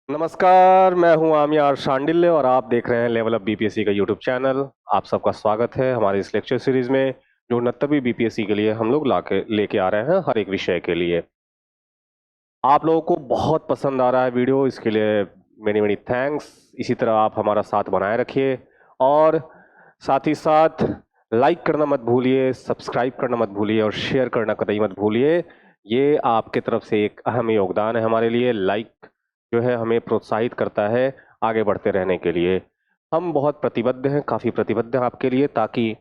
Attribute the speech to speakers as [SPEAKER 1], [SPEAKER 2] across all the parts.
[SPEAKER 1] नमस्कार, मैं हूं आमिर शांडिल्य और आप देख रहे हैं लेवल अप बीपीएससी का यूट्यूब चैनल। आप सबका स्वागत है हमारे इस लेक्चर सीरीज में जो 69वीं बीपीएससी के लिए हम लोग लेके आ रहे हैं हर एक विषय के लिए। आप लोगों को बहुत पसंद आ रहा है वीडियो, इसके लिए मेनी मेनी थैंक्स। इसी तरह आप हमारा साथ बनाए रखिए और साथ ही साथ लाइक करना मत भूलिए, सब्सक्राइब करना मत भूलिए और शेयर करना कतई मत भूलिए। ये आपके तरफ से एक अहम योगदान है हमारे लिए। लाइक जो है हमें प्रोत्साहित करता है आगे बढ़ते रहने के लिए। हम बहुत प्रतिबद्ध हैं, काफ़ी प्रतिबद्ध हैं आपके लिए, ताकि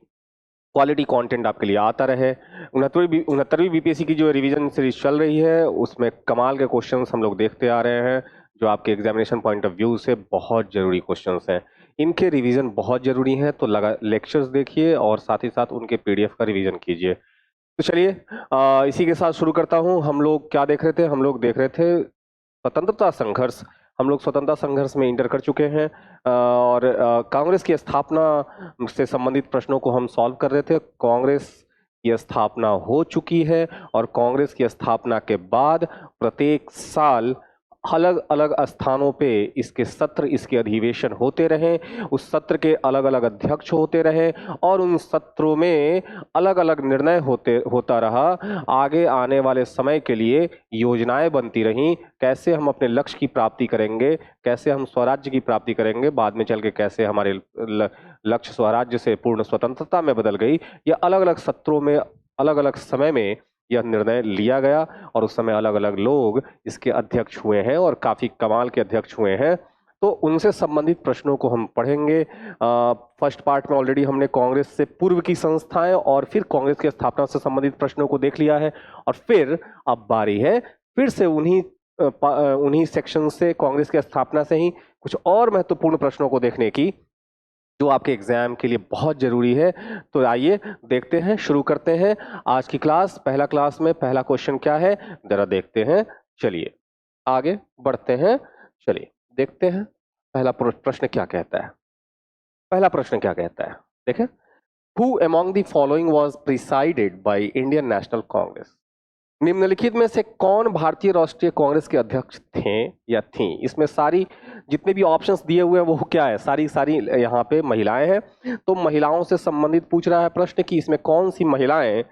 [SPEAKER 1] क्वालिटी कंटेंट आपके लिए आता रहे। 69वीं बीपीएससी की जो रिवीजन सीरीज चल रही है उसमें कमाल के क्वेश्चंस हम लोग देखते आ रहे हैं जो आपके एग्जामिनेशन पॉइंट ऑफ व्यू से बहुत जरूरी क्वेश्चंस हैं। इनके रिवीजन बहुत जरूरी हैं, तो लगा लेक्चर्स देखिए और साथ ही साथ उनके पीडीएफ का रिवीजन कीजिए। तो चलिए इसी के साथ शुरू करता हूं। हम लोग क्या देख रहे थे? हम लोग देख रहे थे स्वतंत्रता संघर्ष। हम लोग स्वतंत्रता संघर्ष में इंटर कर चुके हैं और कांग्रेस की स्थापना से संबंधित प्रश्नों को हम सॉल्व कर रहे थे। कांग्रेस की स्थापना हो चुकी है और कांग्रेस की स्थापना के बाद प्रत्येक साल अलग अलग स्थानों पे इसके सत्र, इसके अधिवेशन होते रहे, उस सत्र के अलग अलग अध्यक्ष होते रहे और उन सत्रों में अलग अलग निर्णय होता रहा। आगे आने वाले समय के लिए योजनाएं बनती रहीं, कैसे हम अपने लक्ष्य की प्राप्ति करेंगे, कैसे हम स्वराज्य की प्राप्ति करेंगे, बाद में चल के कैसे हमारे लक्ष्य स्वराज्य से पूर्ण स्वतंत्रता में बदल गई। ये अलग अलग सत्रों में अलग अलग समय में यह निर्णय लिया गया और उस समय अलग अलग लोग इसके अध्यक्ष हुए हैं और काफी कमाल के अध्यक्ष हुए हैं। तो उनसे संबंधित प्रश्नों को हम पढ़ेंगे। फर्स्ट पार्ट में ऑलरेडी हमने कांग्रेस से पूर्व की संस्थाएं और फिर कांग्रेस की स्थापना से संबंधित प्रश्नों को देख लिया है और फिर अब बारी है फिर से उन्हीं सेक्शन से, कांग्रेस की स्थापना से ही कुछ और महत्वपूर्ण प्रश्नों को देखने की जो आपके एग्जाम के लिए बहुत जरूरी है। तो आइए देखते हैं, शुरू करते हैं आज की क्लास। पहला क्लास में पहला क्वेश्चन क्या है जरा देखते हैं। चलिए आगे बढ़ते हैं, चलिए देखते हैं पहला प्रश्न क्या कहता है। पहला प्रश्न क्या कहता है, देखें। Who among the following was presided by Indian National Congress? निम्नलिखित में से कौन भारतीय राष्ट्रीय कांग्रेस के अध्यक्ष थे या थी? इसमें सारी जितने भी ऑप्शंस दिए हुए हैं वो क्या है, सारी सारी यहाँ पे महिलाएं हैं। तो महिलाओं से संबंधित पूछ रहा है प्रश्न कि इसमें कौन सी महिलाएं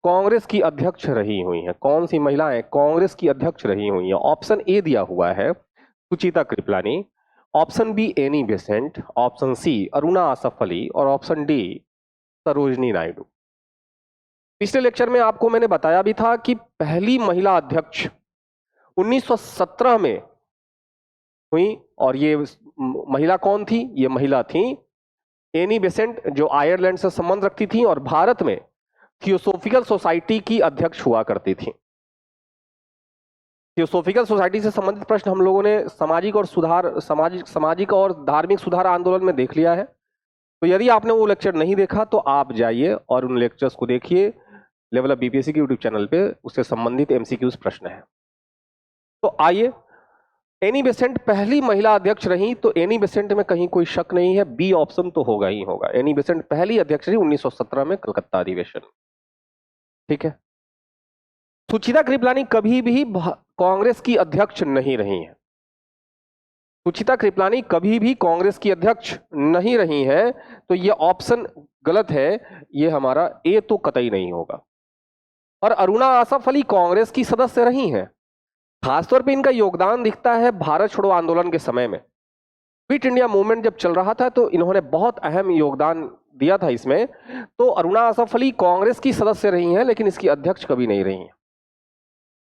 [SPEAKER 1] कांग्रेस की अध्यक्ष रही हुई हैं, कौन सी महिलाएं कांग्रेस की अध्यक्ष रही हुई हैं। ऑप्शन ए दिया हुआ है Sucheta Kripalani, option B Annie Besant, option C Aruna Asaf Ali और ऑप्शन डी सरोजनी नायडू। पिछले लेक्चर में आपको मैंने बताया भी था कि पहली महिला अध्यक्ष 1917 में हुई और ये महिला कौन थी? ये महिला थी एनी बेसेंट, जो आयरलैंड से संबंध रखती थी और भारत में थियोसोफिकल सोसाइटी की अध्यक्ष हुआ करती थी। थियोसोफिकल सोसाइटी से संबंधित प्रश्न हम लोगों ने सामाजिक और धार्मिक सुधार आंदोलन में देख लिया है। तो यदि आपने वो लेक्चर नहीं देखा तो आप जाइए और उन लेक्चर्स को देखिए। लेवल अप बीपीएससी के यूट्यूब चैनल पे उससे संबंधित एमसीक्यूज प्रश्न है। तो आइए, एनी बेसेंट पहली महिला अध्यक्ष रही, तो एनी बेसेंट में कहीं कोई शक नहीं है, बी ऑप्शन तो होगा ही होगा। एनी बेसेंट पहली अध्यक्ष रही 1917 में कलकत्ता अधिवेशन। ठीक है। सुचिता कृपलानी कभी भी कांग्रेस की अध्यक्ष नहीं रही है। सुचिता कृपलानी कभी भी कांग्रेस की अध्यक्ष नहीं रही है, तो ये ऑप्शन गलत है, ये हमारा ए तो कतई नहीं होगा। और अरुणा आसफ अली कांग्रेस की सदस्य रही हैं। खासतौर पे इनका योगदान दिखता है भारत छोड़ो आंदोलन के समय में। क्विट इंडिया मूवमेंट जब चल रहा था तो इन्होंने बहुत अहम योगदान दिया था इसमें। तो अरुणा आसफ अली कांग्रेस की सदस्य रही हैं लेकिन इसकी अध्यक्ष कभी नहीं रही हैं।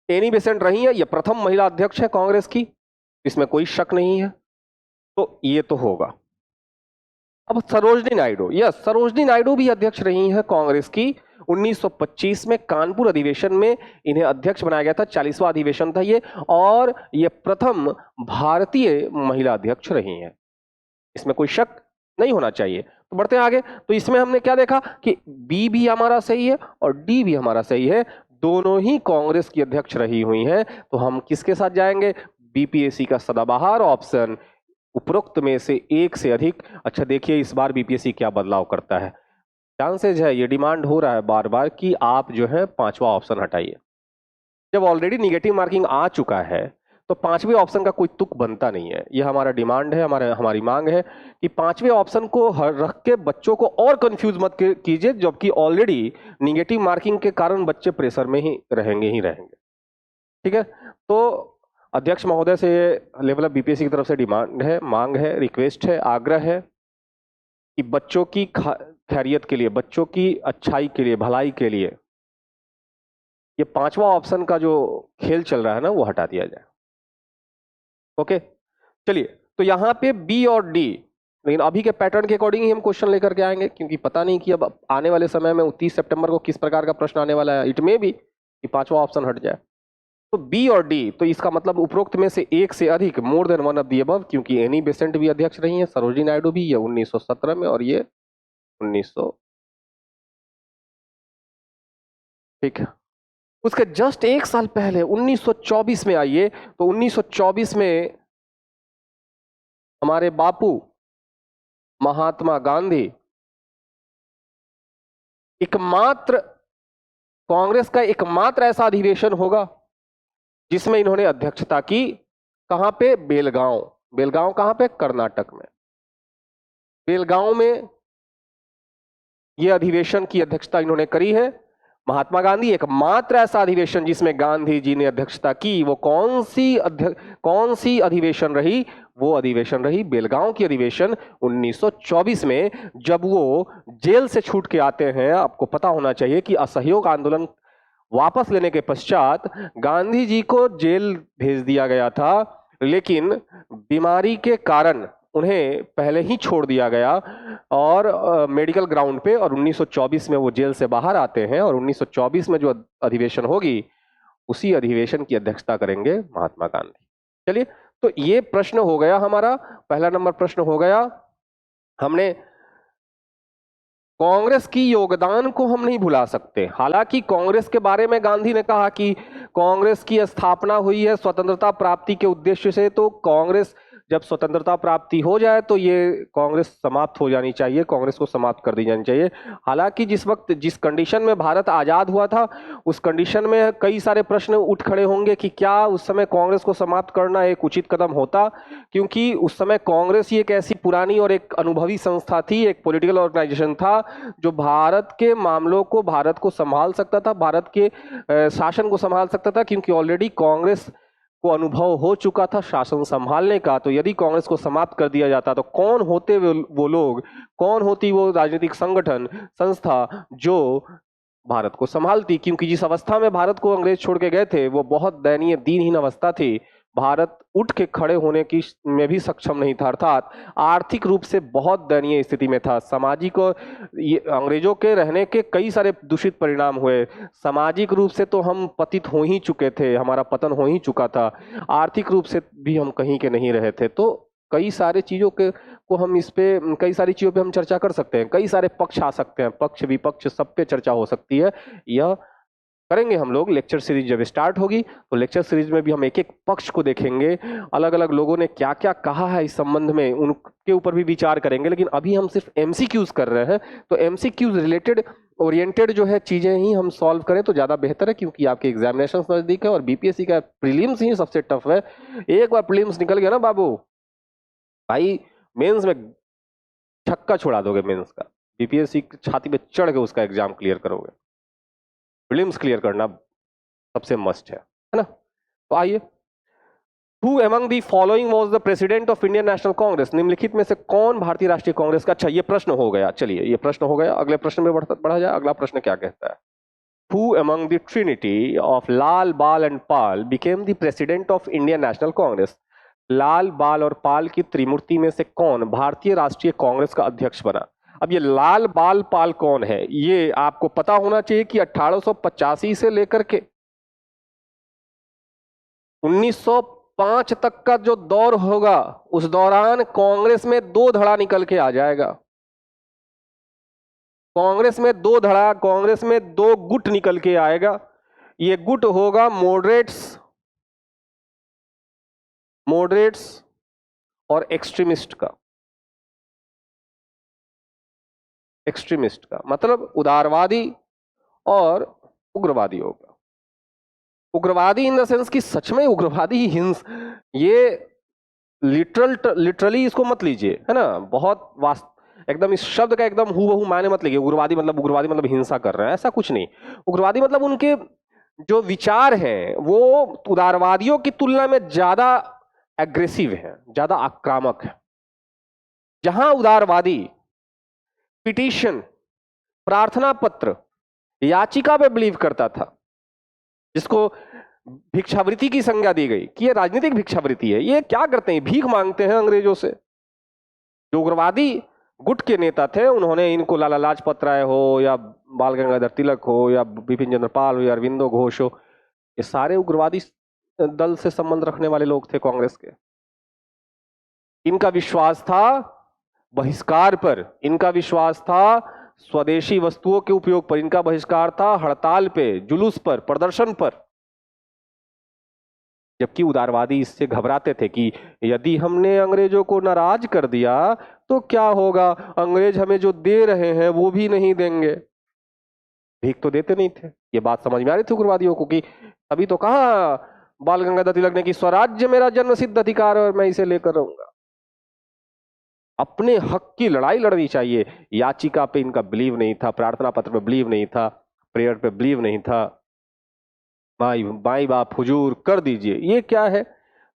[SPEAKER 1] एनी बेसेंट रही है, ये प्रथम महिला अध्यक्ष है कांग्रेस की, इसमें कोई शक नहीं है, तो ये तो होगा। अब सरोजनी नायडू, यस, सरोजनी नायडू भी अध्यक्ष रही हैं कांग्रेस की। 1925 में कानपुर अधिवेशन में इन्हें अध्यक्ष बनाया गया था, 40वां अधिवेशन था ये, और ये प्रथम भारतीय महिला अध्यक्ष रही हैं, इसमें कोई शक नहीं होना चाहिए। तो बढ़ते हैं आगे। तो इसमें हमने क्या देखा कि बी भी हमारा सही है और डी भी हमारा सही है, दोनों ही कांग्रेस की अध्यक्ष रही हुई हैं। तो हम किसके साथ जाएंगे? बीपीएससी का सदाबहार ऑप्शन, उपरोक्त में से एक से अधिक। अच्छा देखिए इस बार बीपीएससी क्या बदलाव करता है। चांसेज है, ये डिमांड हो रहा है बार बार कि आप जो है 5वां ऑप्शन हटाइए। जब ऑलरेडी निगेटिव मार्किंग आ चुका है तो पांचवें ऑप्शन का कोई तुक बनता नहीं है। यह हमारा डिमांड है, हमारी मांग है कि पांचवें ऑप्शन को रख के बच्चों को और कंफ्यूज मत कीजिए, जबकि ऑलरेडी निगेटिव मार्किंग के कारण बच्चे प्रेशर में ही रहेंगे। ठीक है, तो अध्यक्ष महोदय से लेवल ऑफ बीपीएससी की तरफ से डिमांड है, मांग है, रिक्वेस्ट है, आग्रह है कि बच्चों की खैरियत के लिए, बच्चों की अच्छाई के लिए, भलाई के लिए ये पांचवा ऑप्शन का जो खेल चल रहा है ना, वो हटा दिया जाए। ओके, चलिए, तो यहां पे बी और डी, लेकिन अभी के पैटर्न के अकॉर्डिंग ही हम क्वेश्चन लेकर के आएंगे, क्योंकि पता नहीं कि अब आने वाले समय में 29 सितंबर को किस प्रकार का प्रश्न आने वाला है। इट में भी कि पांचवा ऑप्शन हट जाए। तो बी और डी, तो इसका मतलब उपरोक्त में से एक से अधिक, more than one of the above, क्योंकि एनी बेसेंट भी अध्यक्ष रही है, सरोजिनी नायडू भी, ये 1917 में और ये 1900, ठीक है। उसके जस्ट एक साल पहले 1924 में आइए, तो 1924 में हमारे बापू महात्मा गांधी एकमात्र, कांग्रेस का एकमात्र ऐसा अधिवेशन होगा जिसमें इन्होंने अध्यक्षता की। कहां पे? बेलगांव। बेलगांव कहां पे? कर्नाटक में। बेलगांव में यह अधिवेशन की अध्यक्षता इन्होंने करी है। महात्मा गांधी एकमात्र ऐसा अधिवेशन जिसमें गांधी जी ने अध्यक्षता की, वो कौन सी अधिवेशन रही? वो अधिवेशन रही बेलगांव की अधिवेशन 1924 में, जब वो जेल से छूट के आते हैं। आपको पता होना चाहिए कि असहयोग आंदोलन वापस लेने के पश्चात गांधी जी को जेल भेज दिया गया था, लेकिन बीमारी के कारण उन्हें पहले ही छोड़ दिया गया और मेडिकल ग्राउंड पे, और 1924 में वो जेल से बाहर आते हैं और 1924 में जो अधिवेशन होगी, उसी अधिवेशन की अध्यक्षता करेंगे महात्मा गांधी। चलिए, तो ये प्रश्न हो गया हमारा, पहला नंबर प्रश्न हो गया। हमने कांग्रेस की योगदान को हम नहीं भुला सकते। हालांकि कांग्रेस के बारे में गांधी ने कहा कि कांग्रेस की स्थापना हुई है स्वतंत्रता प्राप्ति के उद्देश्य से, तो कांग्रेस जब स्वतंत्रता प्राप्ति हो जाए तो ये कांग्रेस समाप्त हो जानी चाहिए, कांग्रेस को समाप्त कर दी जानी चाहिए। हालांकि जिस वक्त, जिस कंडीशन में भारत आजाद हुआ था, उस कंडीशन में कई सारे प्रश्न उठ खड़े होंगे कि क्या उस समय कांग्रेस को समाप्त करना एक उचित कदम होता, क्योंकि उस समय कांग्रेस ही एक ऐसी पुरानी और एक अनुभवी संस्था थी, एक पॉलिटिकल ऑर्गेनाइजेशन था जो भारत के मामलों को, भारत को संभाल सकता था, भारत के शासन को संभाल सकता था, क्योंकि ऑलरेडी कांग्रेस को अनुभव हो चुका था शासन संभालने का। तो यदि कांग्रेस को समाप्त कर दिया जाता तो कौन होते वो लोग, कौन होती वो राजनीतिक संगठन, संस्था जो भारत को संभालती, क्योंकि जिस अवस्था में भारत को अंग्रेज छोड़ के गए थे वो बहुत दयनीय, दीनहीन अवस्था थी। भारत उठ के खड़े होने की में भी सक्षम नहीं था, अर्थात आर्थिक रूप से बहुत दयनीय स्थिति में था। सामाजिक और अंग्रेजों के रहने के कई सारे दूषित परिणाम हुए। सामाजिक रूप से तो हम पतित हो ही चुके थे, हमारा पतन हो ही चुका था, आर्थिक रूप से भी हम कहीं के नहीं रहे थे। तो कई सारे चीजों के को हम इस पे, कई सारी चीजों पे हम चर्चा कर सकते हैं, कई सारे पक्ष आ सकते हैं, पक्ष विपक्ष सब पे चर्चा हो सकती है। यह करेंगे हम लोग, लेक्चर सीरीज जब स्टार्ट होगी तो लेक्चर सीरीज में भी हम एक एक पक्ष को देखेंगे, अलग अलग लोगों ने क्या क्या कहा है इस संबंध में, उनके ऊपर भी विचार करेंगे। लेकिन अभी हम सिर्फ एमसीक्यूज कर रहे हैं, तो एमसीक्यूज रिलेटेड ओरिएंटेड जो है चीजें ही हम सॉल्व करें तो ज्यादा बेहतर है, क्योंकि आपके एग्जामिनेशन नजदीक है और बीपीएससी का प्रीलिम्स ही सबसे टफ है। एक बार प्रीलिम्स निकल गया ना बाबू भाई, मेंस में छक्का छोड़ा दोगे। मेंस का बीपीएससी छाती पे चढ़ के उसका एग्जाम क्लियर करोगे। प्रीलिम्स क्लियर करना सबसे मस्ट है ना। तो आइए, Who among the following was the president of Indian National Congress? निम्नलिखित में से कौन भारतीय राष्ट्रीय कांग्रेस का? अच्छा, ये प्रश्न हो गया। चलिए, ये प्रश्न हो गया, अगले प्रश्न में बढ़ा जाए। अगला प्रश्न क्या कहता है? Who among the trinity of Lal, Bal and Pal became the president of Indian National Congress? लाल, बाल और पाल की त्रिमूर्ति में से कौन भारतीय राष्ट्रीय कांग्रेस का अध्यक्ष बना? अब ये लाल, बाल, पाल कौन है, ये आपको पता होना चाहिए कि 1885 से लेकर के 1905 तक का जो दौर होगा, उस दौरान कांग्रेस में दो धड़ा निकल के आ जाएगा। कांग्रेस में दो धड़ा, कांग्रेस में दो गुट निकल के आएगा। ये गुट होगा मॉडरेट्स और एक्सट्रीमिस्ट का। एक्सट्रीमिस्ट का मतलब उदारवादी और उग्रवादी होगा। उग्रवादी इन द सेंस कि सच में उग्रवादी हिंस, ये लिटरली इसको मत लीजिए, है ना, बहुत वास्त एकदम इस शब्द का एकदम हूबहू मायने मत लीजिए। उग्रवादी मतलब हिंसा कर रहे हैं, ऐसा कुछ नहीं। उग्रवादी मतलब उनके जो विचार हैं वो उदारवादियों की तुलना में ज्यादा एग्रेसिव है, ज्यादा आक्रामक है। जहां उदारवादी पिटीशन, प्रार्थना पत्र, याचिका पे बिलीव करता था, जिसको भिक्षावृत्ति की संज्ञा दी गई कि ये राजनीतिक भिक्षावृत्ति है, ये क्या करते हैं, भीख मांगते हैं अंग्रेजों से। जो उग्रवादी गुट के नेता थे उन्होंने इनको लाला लाजपत राय हो या बाल गंगाधर तिलक हो या बिपिन चंद्र पाल हो या अरविंदो घोष हो, ये सारे उग्रवादी दल से संबंध रखने वाले लोग थे कांग्रेस के। इनका विश्वास था बहिष्कार पर, इनका विश्वास था स्वदेशी वस्तुओं के उपयोग पर, इनका बहिष्कार था हड़ताल पे, जुलूस पर, प्रदर्शन पर। जबकि उदारवादी इससे घबराते थे कि यदि हमने अंग्रेजों को नाराज कर दिया तो क्या होगा, अंग्रेज हमें जो दे रहे हैं वो भी नहीं देंगे। भीख तो देते नहीं थे, ये बात समझ में आ रही थी उग्रवादियों को कि तभी तो कहा बाल गंगाधर तिलक ने कि स्वराज्य मेरा जन्म सिद्ध अधिकार है और मैं इसे लेकर रहूंगा। अपने हक की लड़ाई लड़नी चाहिए। याचिका पे इनका बिलीव नहीं था, प्रार्थना पत्र पे बिलीव नहीं था, प्रेयर पे बिलीव नहीं था। माई बाप हुजूर कर दीजिए, ये क्या है,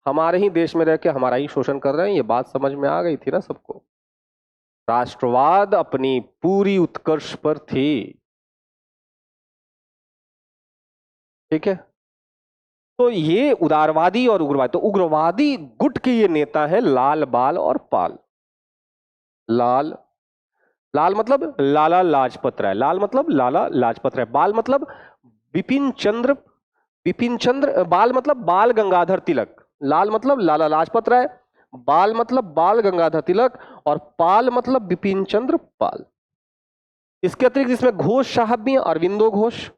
[SPEAKER 1] हमारे ही देश में रह के हमारा ही शोषण कर रहे हैं। ये बात समझ में आ गई थी ना सबको। राष्ट्रवाद अपनी पूरी उत्कर्ष पर थी, ठीक है। तो ये उदारवादी और उग्रवादी, तो उग्रवादी गुट के ये नेता है लाल, बाल और पाल। लाल, लाल मतलब लाला लाजपत राय, लाल मतलब लाला लाजपत राय, बाल मतलब बिपिन चंद्र, बाल मतलब बाल गंगाधर तिलक, लाल मतलब लाला लाजपत राय, बाल मतलब बाल गंगाधर तिलक और पाल मतलब बिपिन चंद्र पाल। इसके अतिरिक्त इसमें घोष साहब भी हैं, अरविंदो घोष,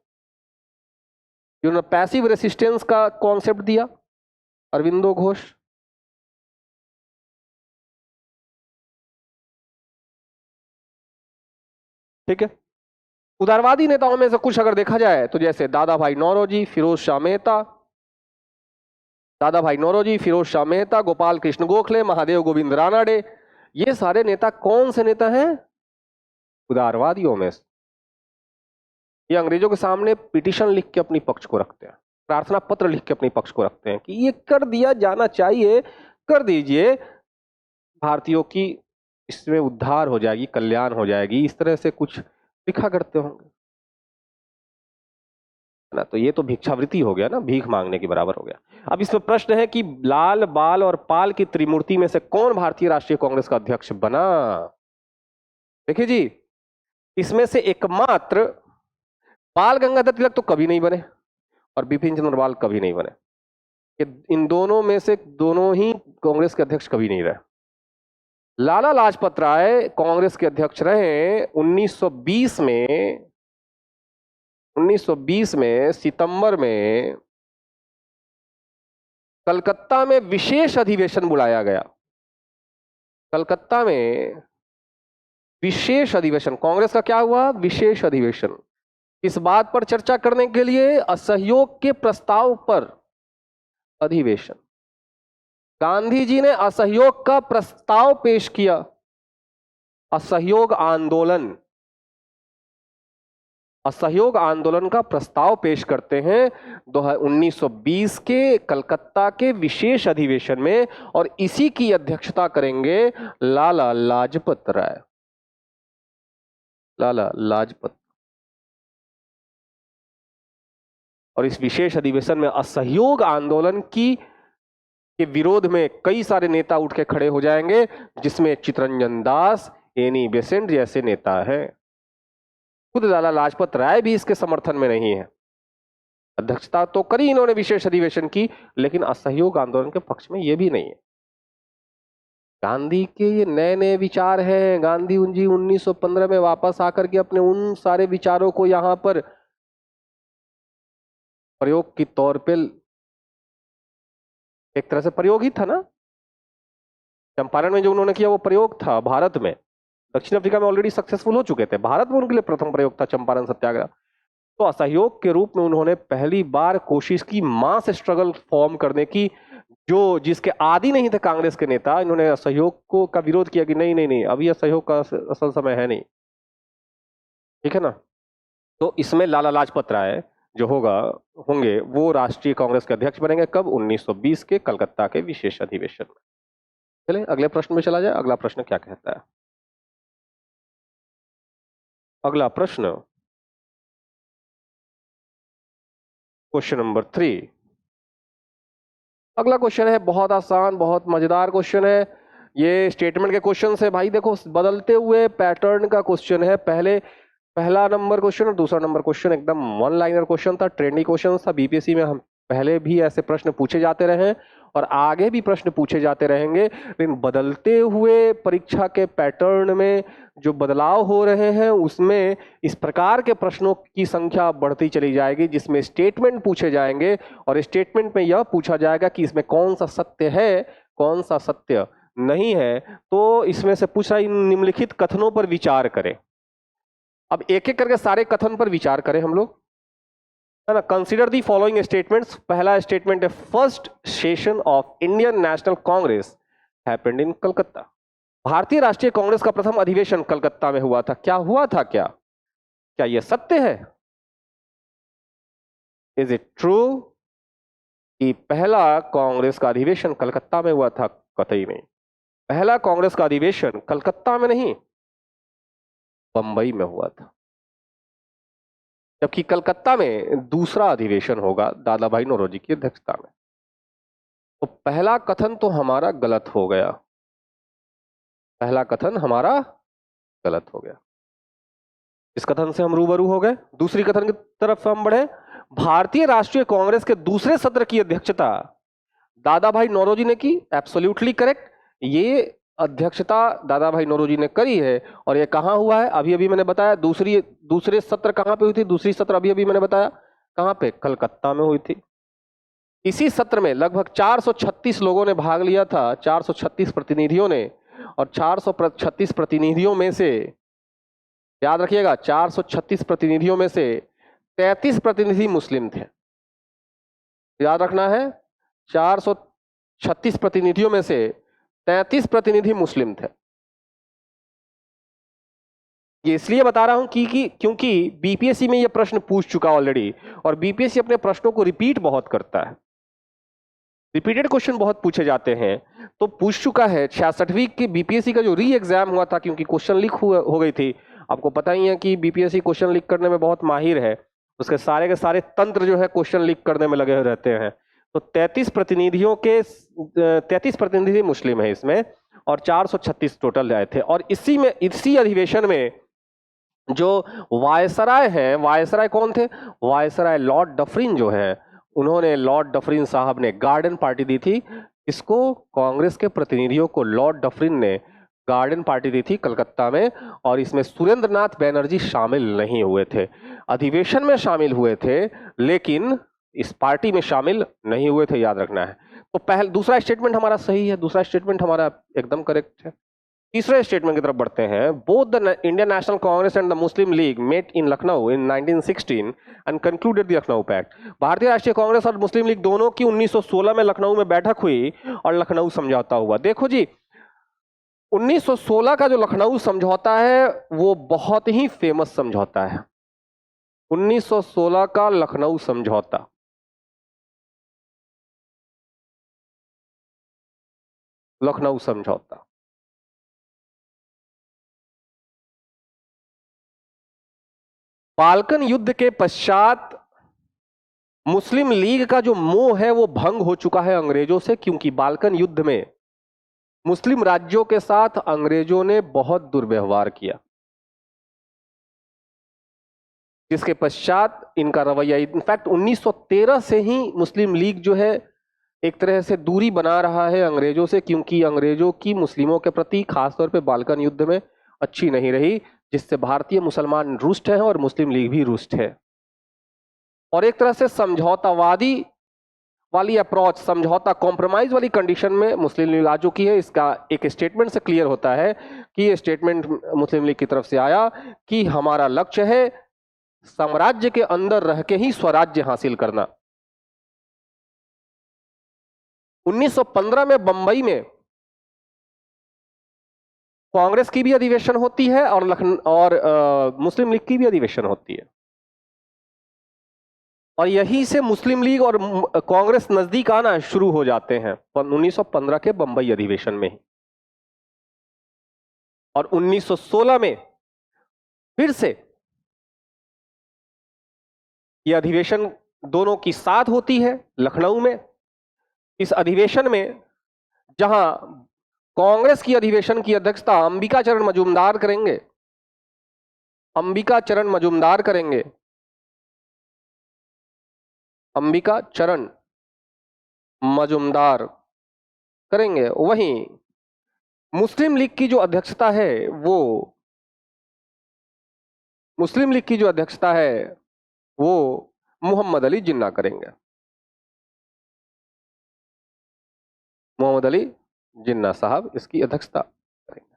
[SPEAKER 1] जिन्होंने पैसिव रेसिस्टेंस का कॉन्सेप्ट दिया, अरविंदो घोष। ठीक है। उदारवादी नेताओं में से कुछ अगर देखा जाए तो जैसे दादा भाई नौरोजी, फिरोज शाह मेहता, दादा भाई नौरोजी, फिरोज शाह मेहता, गोपाल कृष्ण गोखले, महादेव गोविंद रानाडे, ये सारे नेता कौन से नेता हैं, उदारवादियों में से। ये अंग्रेजों के सामने पिटीशन लिख के अपनी पक्ष को रखते हैं, प्रार्थना पत्र लिख के अपने पक्ष को रखते हैं कि ये कर दिया जाना चाहिए, कर दीजिए, भारतीयों की इसमें उद्धार हो जाएगी, कल्याण हो जाएगी, इस तरह से कुछ लिखा करते होंगे ना। तो ये तो भिक्षावृत्ति हो गया ना, भीख मांगने के बराबर हो गया। अब इसमें प्रश्न है कि लाल, बाल और पाल की त्रिमूर्ति में से कौन भारतीय राष्ट्रीय कांग्रेस का अध्यक्ष बना। देखिए जी, इसमें से एकमात्र बाल गंगाधर तिलक तो कभी नहीं बने और बिपिन चंद्र पाल कभी नहीं बने। इन दोनों में से दोनों ही कांग्रेस के अध्यक्ष कभी नहीं रहे। लाला लाजपत राय कांग्रेस के अध्यक्ष रहे 1920 में, 1920 में सितंबर में कलकत्ता में विशेष अधिवेशन बुलाया गया। कलकत्ता में विशेष अधिवेशन, कांग्रेस का क्या हुआ, विशेष अधिवेशन, इस बात पर चर्चा करने के लिए असहयोग के प्रस्ताव पर अधिवेशन। गांधी जी ने असहयोग का प्रस्ताव पेश किया, असहयोग आंदोलन, असहयोग आंदोलन का प्रस्ताव पेश करते हैं 1920 के कलकत्ता के विशेष अधिवेशन में, और इसी की अध्यक्षता करेंगे लाला लाजपत राय, लाला लाजपत। और इस विशेष अधिवेशन में असहयोग आंदोलन की के विरोध में कई सारे नेता उठ के खड़े हो जाएंगे, जिसमें चित्तरंजन दास, एनी बेसेंट जैसे नेता हैं। खुद लाला लाजपत राय भी इसके समर्थन में नहीं है। अध्यक्षता तो करी इन्होंने विशेष अधिवेशन की, लेकिन असहयोग आंदोलन के पक्ष में ये भी नहीं है। गांधी के ये नए नए विचार हैं। गांधी 1915 में वापस आकर के अपने उन सारे विचारों को यहां पर प्रयोग के तौर पे, एक तरह से प्रयोग ही था ना, चंपारण में जो उन्होंने किया वो प्रयोग था। भारत में, दक्षिण अफ्रीका में ऑलरेडी सक्सेसफुल हो चुके थे, भारत में उनके लिए प्रथम प्रयोग था चंपारण सत्याग्रह। तो असहयोग के रूप में उन्होंने पहली बार कोशिश की मास स्ट्रगल फॉर्म करने की, जो जिसके आदी नहीं थे कांग्रेस के नेता। इन्होंने असहयोग को का विरोध किया कि नहीं नहीं नहीं, अभी असहयोग का असल समय है नहीं, ठीक है ना। तो इसमें लाला लाजपत राय जो होंगे वो राष्ट्रीय कांग्रेस के अध्यक्ष बनेंगे। कब? 1920 के कलकत्ता के विशेष अधिवेशन में। चलिए अगले प्रश्न में चला जाए। अगला प्रश्न क्या कहता है? अगला प्रश्न क्वेश्चन नंबर 3। अगला क्वेश्चन है बहुत आसान, बहुत मजेदार क्वेश्चन है। ये स्टेटमेंट के क्वेश्चन है भाई। देखो बदलते हुए पैटर्न का क्वेश्चन है। पहला नंबर क्वेश्चन और दूसरा नंबर क्वेश्चन एकदम वन लाइनर क्वेश्चन था, ट्रेंडी क्वेश्चन था। बीपीएससी में हम पहले भी ऐसे प्रश्न पूछे जाते रहे और आगे भी प्रश्न पूछे जाते रहेंगे। लेकिन बदलते हुए परीक्षा के पैटर्न में जो बदलाव हो रहे हैं उसमें इस प्रकार के प्रश्नों की संख्या बढ़ती चली जाएगी, जिसमें स्टेटमेंट पूछे जाएंगे और स्टेटमेंट में यह पूछा जाएगा कि इसमें कौन सा सत्य है, कौन सा सत्य नहीं है। तो इसमें से पूछा इन निम्नलिखित कथनों पर विचार करें। अब एक एक करके सारे कथन पर विचार करें हम लोग, है ना। Consider the following statements. पहला स्टेटमेंट है first session of Indian National Congress happened in Calcutta. भारतीय राष्ट्रीय कांग्रेस का प्रथम अधिवेशन कलकत्ता में हुआ था। क्या हुआ था? क्या यह सत्य है? इज इट ट्रू कि पहला कांग्रेस का अधिवेशन कलकत्ता में हुआ था? कतई नहीं। पहला कांग्रेस का अधिवेशन कलकत्ता में नहीं, बंबई में हुआ था। जबकि कलकत्ता में दूसरा अधिवेशन होगा दादा भाई नौरोजी की अध्यक्षता में। तो पहला कथन तो हमारा गलत हो गया, पहला कथन हमारा गलत हो गया। इस कथन से हम रूबरू हो गए। दूसरी कथन की तरफ हम बढ़े। भारतीय राष्ट्रीय कांग्रेस के दूसरे सत्र की अध्यक्षता दादा भाई नौरोजी ने की। Absolutely correct. ये अध्यक्षता दादा भाई नौरोजी ने करी है। और ये कहां हुआ है? अभी अभी मैंने बताया। दूसरे सत्र कहां पे हुई थी? दूसरी सत्र अभी अभी मैंने बताया कहां पे? कलकत्ता में हुई थी। इसी सत्र में लगभग 436 लोगों ने भाग लिया था, 436 प्रतिनिधियों ने। और 436 प्रतिनिधियों में से, याद रखिएगा, 436 प्रतिनिधियों में से 33 प्रतिनिधि मुस्लिम थे। याद रखना है, 436 प्रतिनिधियों में से 33 प्रतिनिधि मुस्लिम थे। ये इसलिए बता रहा हूं क्योंकि बीपीएससी में यह प्रश्न पूछ चुका ऑलरेडी, और बीपीएससी अपने प्रश्नों को रिपीट बहुत करता है। रिपीटेड क्वेश्चन बहुत पूछे जाते हैं। तो पूछ चुका है 66वीं की बीपीएससी का जो री एग्जाम हुआ था, क्योंकि क्वेश्चन लीक हो गई थी। आपको पता ही है कि बीपीएससी क्वेश्चन लीक करने में बहुत माहिर है। उसके सारे के सारे तंत्र जो है क्वेश्चन लीक करने में लगे रहते हैं। तो 33 प्रतिनिधि मुस्लिम है इसमें, और 436 टोटल आए थे। और इसी अधिवेशन में जो वायसराय है, वायसराय कौन थे? वायसराय लॉर्ड डफरिन जो है, उन्होंने, लॉर्ड डफरिन साहब ने गार्डन पार्टी दी थी। इसको, कांग्रेस के प्रतिनिधियों को लॉर्ड डफरिन ने गार्डन पार्टी दी थी कलकत्ता में। और इसमें सुरेंद्रनाथ बैनर्जी शामिल नहीं हुए थे। अधिवेशन में शामिल हुए थे लेकिन इस पार्टी में शामिल नहीं हुए थे, याद रखना है। तो दूसरा स्टेटमेंट हमारा सही है, दूसरा स्टेटमेंट हमारा एकदम करेक्ट है। तीसरे स्टेटमेंट की तरफ बढ़ते हैं। Both the Indian National Congress and the Muslim League met in Lucknow in 1916 and concluded the Lucknow pact. भारतीय राष्ट्रीय कांग्रेस और मुस्लिम लीग दोनों की 1916 में लखनऊ में बैठक हुई और लखनऊ समझौता हुआ। देखो जी, 1916 का जो लखनऊ समझौता है वो बहुत ही फेमस समझौता है। 1916 का लखनऊ समझौता, लखनऊ समझौता बाल्कन युद्ध के पश्चात मुस्लिम लीग का जो मोह है वो भंग हो चुका है अंग्रेजों से, क्योंकि बाल्कन युद्ध में मुस्लिम राज्यों के साथ अंग्रेजों ने बहुत दुर्व्यवहार किया, जिसके पश्चात इनका रवैया, इनफैक्ट 1913 से ही मुस्लिम लीग जो है एक तरह से दूरी बना रहा है अंग्रेजों से, क्योंकि अंग्रेजों की मुस्लिमों के प्रति खासतौर पे बाल्कन युद्ध में अच्छी नहीं रही, जिससे भारतीय मुसलमान रुष्ट हैं और मुस्लिम लीग भी रुष्ट है। और एक तरह से समझौतावादी वाली अप्रोच, समझौता कॉम्प्रोमाइज वाली कंडीशन में मुस्लिम लीग आ चुकी है। इसका एक स्टेटमेंट से क्लियर होता है कि ये स्टेटमेंट मुस्लिम लीग की तरफ से आया कि हमारा लक्ष्य है साम्राज्य के अंदर रह के ही स्वराज्य हासिल करना। 1915 में बंबई में कांग्रेस की भी अधिवेशन होती है और मुस्लिम लीग की भी अधिवेशन होती है, और यहीं से मुस्लिम लीग और कांग्रेस नजदीक आना शुरू हो जाते हैं 1915 के बंबई अधिवेशन में ही। और 1916 में फिर से यह अधिवेशन दोनों की साथ होती है लखनऊ में। इस अधिवेशन में जहां कांग्रेस की अधिवेशन की अध्यक्षता अंबिका चरण मजूमदार करेंगे, अंबिका चरण मजूमदार करेंगे, वहीं मुस्लिम लीग की जो अध्यक्षता है वो मोहम्मद अली जिन्ना करेंगे। मोहम्मद अली जिन्ना साहब इसकी अध्यक्षता करेंगे।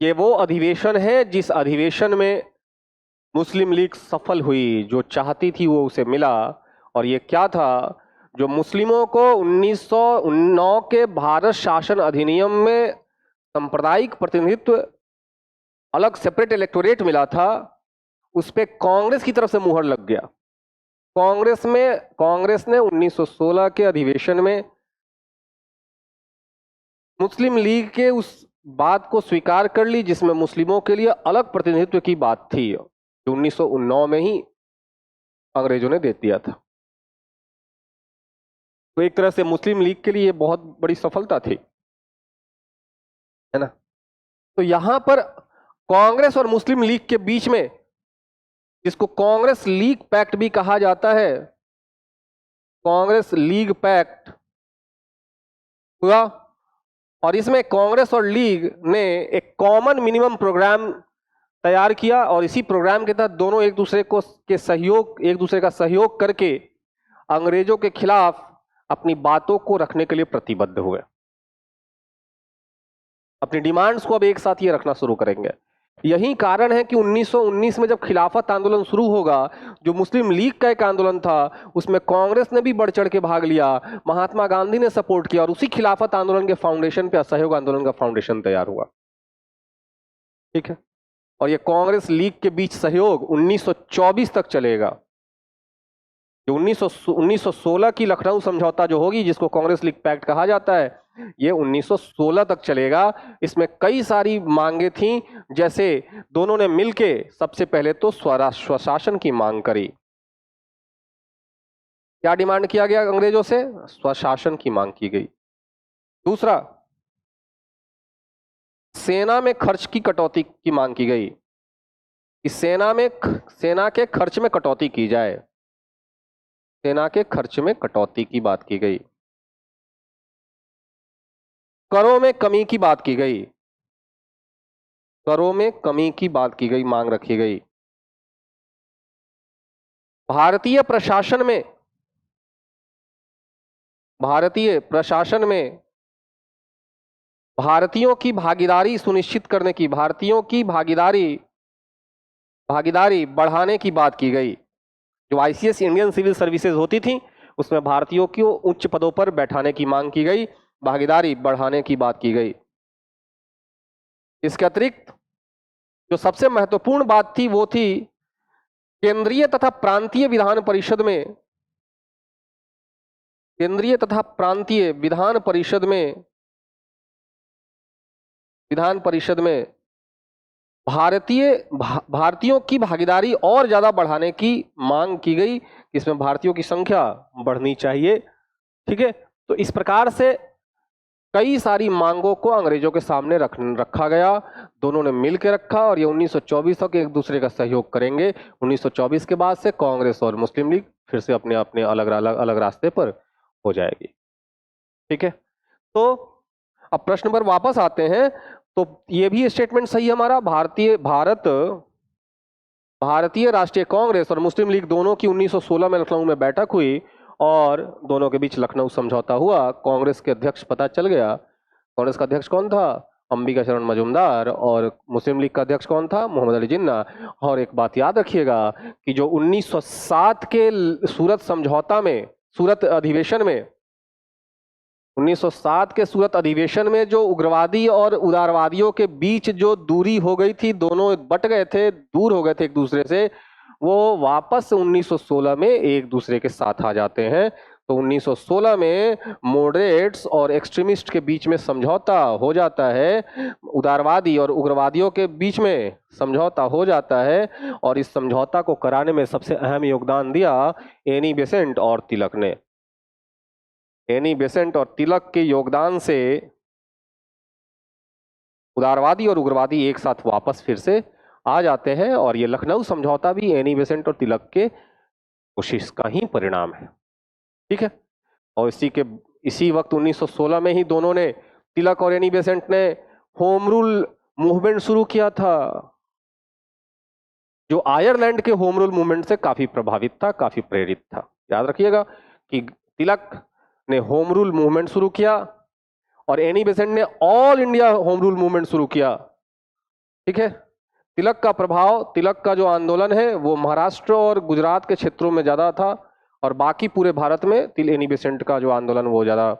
[SPEAKER 1] ये वो अधिवेशन है जिस अधिवेशन में मुस्लिम लीग सफल हुई, जो चाहती थी वो उसे मिला। और ये क्या था, जो मुस्लिमों को 1909 के भारत शासन अधिनियम में सांप्रदायिक प्रतिनिधित्व अलग सेपरेट इलेक्टोरेट मिला था, उस पे कांग्रेस की तरफ से मुहर लग गया। कांग्रेस ने 1916 के अधिवेशन में मुस्लिम लीग के उस बात को स्वीकार कर ली जिसमें मुस्लिमों के लिए अलग प्रतिनिधित्व की बात थी, जो 1909 में ही अंग्रेजों ने दे दिया था। तो एक तरह से मुस्लिम लीग के लिए बहुत बड़ी सफलता थी, है ना। तो यहां पर कांग्रेस और मुस्लिम लीग के बीच में, जिसको कांग्रेस लीग पैक्ट भी कहा जाता है, कांग्रेस लीग पैक्ट हुआ। और इसमें कांग्रेस और लीग ने एक कॉमन मिनिमम प्रोग्राम तैयार किया, और इसी प्रोग्राम के तहत दोनों एक दूसरे का सहयोग करके अंग्रेजों के खिलाफ अपनी बातों को रखने के लिए प्रतिबद्ध हुए। अपनी डिमांड्स को अब एक साथ ये रखना शुरू करेंगे। यही कारण है कि 1919 में जब खिलाफत आंदोलन शुरू होगा, जो मुस्लिम लीग का एक आंदोलन था, उसमें कांग्रेस ने भी बढ़ चढ़ के भाग लिया, महात्मा गांधी ने सपोर्ट किया, और उसी खिलाफत आंदोलन के फाउंडेशन पे असहयोग आंदोलन का फाउंडेशन तैयार हुआ। ठीक है। और ये कांग्रेस लीग के बीच सहयोग 1924 तक चलेगा। जो 1916 की लखनऊ समझौता जो होगी, जिसको कांग्रेस लीग पैक्ट कहा जाता है, ये 1916 तक चलेगा। इसमें कई सारी मांगे थीं, जैसे दोनों ने मिलके सबसे पहले तो स्वशासन की मांग करी। क्या डिमांड किया गया अंग्रेजों से? स्वशासन की मांग की गई। दूसरा, सेना में खर्च की कटौती की मांग की गई, कि सेना के खर्च में कटौती की जाए। सेना के खर्च में कटौती की बात की गई। करों में कमी की बात की गई। करों में कमी की बात की गई, मांग रखी गई। भारतीय प्रशासन में भारतीयों की भागीदारी सुनिश्चित करने की, भारतीयों की भागीदारी बढ़ाने की बात की गई। जो आईसीएस इंडियन सिविल सर्विसेज होती थी, उसमें भारतीयों को उच्च पदों पर बैठाने की मांग की गई, भागीदारी बढ़ाने की बात की गई। इसके अतिरिक्त जो सबसे महत्वपूर्ण बात थी वो थी केंद्रीय तथा प्रांतीय विधान परिषद में भारतीयों की भागीदारी और ज्यादा बढ़ाने की मांग की गई। इसमें भारतीयों की संख्या बढ़नी चाहिए। ठीक है। तो इस प्रकार से कई सारी मांगों को अंग्रेजों के सामने रखा गया। दोनों ने मिलकर रखा, और ये 1924 तक एक दूसरे का सहयोग करेंगे। 1924 के बाद से कांग्रेस और मुस्लिम लीग फिर से अपने अपने अलग रास्ते पर हो जाएगी। ठीक है। तो अब प्रश्न पर वापस आते हैं। तो ये भी स्टेटमेंट सही है हमारा, भारतीय राष्ट्रीय कांग्रेस और मुस्लिम लीग दोनों की 1916 में लखनऊ में बैठक हुई, और दोनों के बीच लखनऊ समझौता हुआ। कांग्रेस के अध्यक्ष पता चल गया। कांग्रेस का अध्यक्ष कौन था? अंबिका शरण मजूमदार, और मुस्लिम लीग का अध्यक्ष कौन था? मोहम्मद अली जिन्ना। और एक बात याद रखिएगा कि जो 1907 के सूरत समझौता में, सूरत अधिवेशन में, 1907 के सूरत अधिवेशन में जो उग्रवादी और उदारवादियों के बीच जो दूरी हो गई थी, दोनों बट गए थे, दूर हो गए थे एक दूसरे से, वो वापस 1916 में एक दूसरे के साथ आ जाते हैं। तो 1916 में मॉडरेट्स और एक्सट्रीमिस्ट के बीच में समझौता हो जाता है, उदारवादी और उग्रवादियों के बीच में समझौता हो जाता है, और इस समझौता को कराने में सबसे अहम योगदान दिया एनी बेसेंट और तिलक ने। एनी बेसेंट और तिलक के योगदान से उदारवादी और उग्रवादी एक साथ वापस फिर से आ जाते हैं, और ये लखनऊ समझौता भी एनी बेसेंट और तिलक के कोशिश का ही परिणाम है। ठीक है, और इसी वक्त 1916 में ही दोनों ने, तिलक और एनी बेसेंट ने, होम रूल मूवमेंट शुरू किया था, जो आयरलैंड के होम रूल मूवमेंट से काफी प्रभावित था, काफी प्रेरित था। याद रखिएगा कि तिलक ने होम रूल मूवमेंट शुरू किया और एनी बेसेंट ने all India home rule movement शुरू किया। ठीक है, तिलक का प्रभाव, तिलक का जो आंदोलन है वो महाराष्ट्र और गुजरात के क्षेत्रों में ज्यादा था, और बाकी पूरे भारत में एनी बेसेंट का जो आंदोलन वो ज्यादा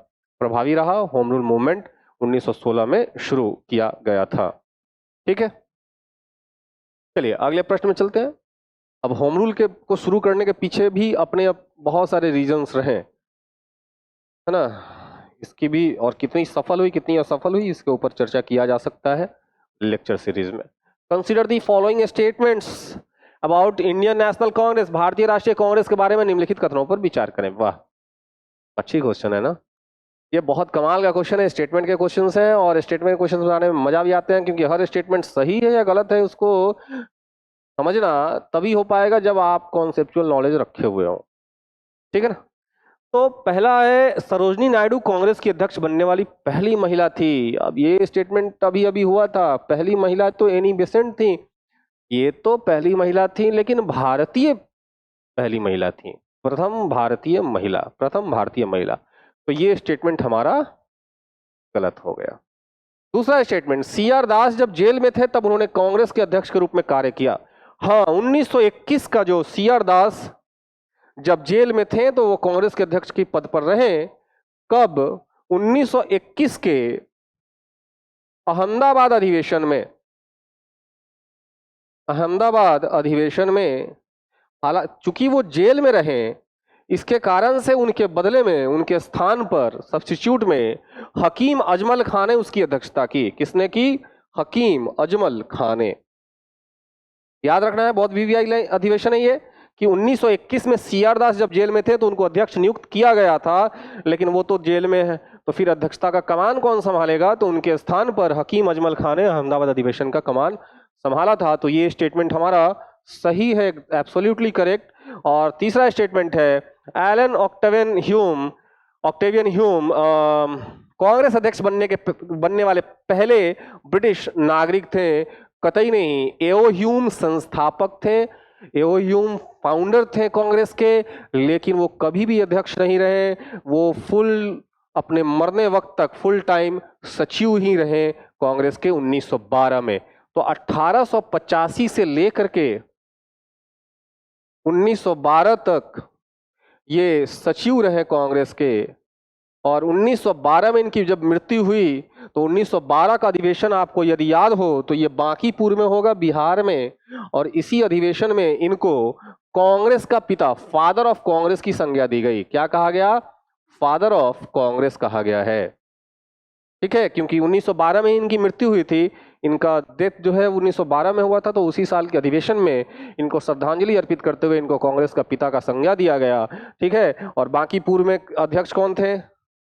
[SPEAKER 1] प्रभावी रहा। होम रूल मूवमेंट 1916 में शुरू किया गया था। ठीक है, चलिए अगले प्रश्न में चलते हैं। अब होम रूल को शुरू करने के पीछे भी अपने बहुत सारे रीजंस रहे, है ना। इसकी भी, और कितनी सफल हुई कितनी असफल हुई, इसके ऊपर चर्चा किया जा सकता है लेक्चर सीरीज में। Consider the following statements about Indian National Congress, भारतीय राष्ट्रीय कांग्रेस के बारे में निम्नलिखित कथनों पर विचार करें। वाह, अच्छी क्वेश्चन है ना, ये बहुत कमाल का क्वेश्चन है। स्टेटमेंट के क्वेश्चंस हैं, और स्टेटमेंट के क्वेश्चन बनाने में मजा भी आते हैं, क्योंकि हर स्टेटमेंट सही है या गलत है उसको समझना तभी हो पाएगा जब आप कॉन्सेप्चुअल नॉलेज रखे हुए हो। ठीक है ना। तो पहला है, सरोजनी नायडू कांग्रेस की अध्यक्ष बनने वाली पहली महिला थी। अब ये स्टेटमेंट अभी अभी हुआ था, पहली महिला तो एनी बेसेंट थी, ये तो पहली महिला थी, लेकिन भारतीय पहली महिला थी, प्रथम भारतीय महिला। तो ये स्टेटमेंट हमारा गलत हो गया। दूसरा स्टेटमेंट, सीआर दास जब जेल में थे तब उन्होंने कांग्रेस के अध्यक्ष के रूप में कार्य किया। हाँ, 1921 का जो सीआर दास जब जेल में थे तो वो कांग्रेस के अध्यक्ष के पद पर रहे। कब? 1921 के अहमदाबाद अधिवेशन में हालांकि चूंकि वो जेल में रहे, इसके कारण से उनके बदले में, उनके स्थान पर सब्स्टिट्यूट में हकीम अजमल खान ने उसकी अध्यक्षता की। किसने की? हकीम अजमल खान ने। याद रखना है, बहुत वीवीआई अधिवेशन है ये, कि 1921 में सीआर दास जब जेल में थे तो उनको अध्यक्ष नियुक्त किया गया था, लेकिन वो तो जेल में है, तो फिर अध्यक्षता का कमान कौन संभालेगा? तो उनके स्थान पर हकीम अजमल खान ने अहमदाबाद अधिवेशन का कमान संभाला था। तो ये स्टेटमेंट हमारा सही है, एब्सोल्युटली करेक्ट। और तीसरा स्टेटमेंट है, एलन ऑक्टेवियन ह्यूम कांग्रेस अध्यक्ष बनने वाले पहले ब्रिटिश नागरिक थे। कतई नहीं, एओ ह्यूम संस्थापक थे, एओ ह्यूम फाउंडर थे कांग्रेस के, लेकिन वो कभी भी अध्यक्ष नहीं रहे। वो अपने मरने वक्त तक फुल टाइम सचिव ही रहे कांग्रेस के 1912 में। तो 1885 से लेकर के 1912 तक ये सचिव रहे कांग्रेस के, और 1912 में इनकी जब मृत्यु हुई तो 1912 का अधिवेशन आपको यदि याद हो तो ये बांकीपुर में होगा, बिहार में, और इसी अधिवेशन में इनको कांग्रेस का पिता, फादर ऑफ कांग्रेस की संज्ञा दी गई। क्या कहा गया? फादर ऑफ कांग्रेस कहा गया है। ठीक है, क्योंकि 1912 में इनकी मृत्यु हुई थी, इनका डेथ जो है 1912 में हुआ था, तो उसी साल के अधिवेशन में इनको श्रद्धांजलि अर्पित करते हुए इनको कांग्रेस का पिता का संज्ञा दिया गया। ठीक है, और बांकीपुर में अध्यक्ष कौन थे?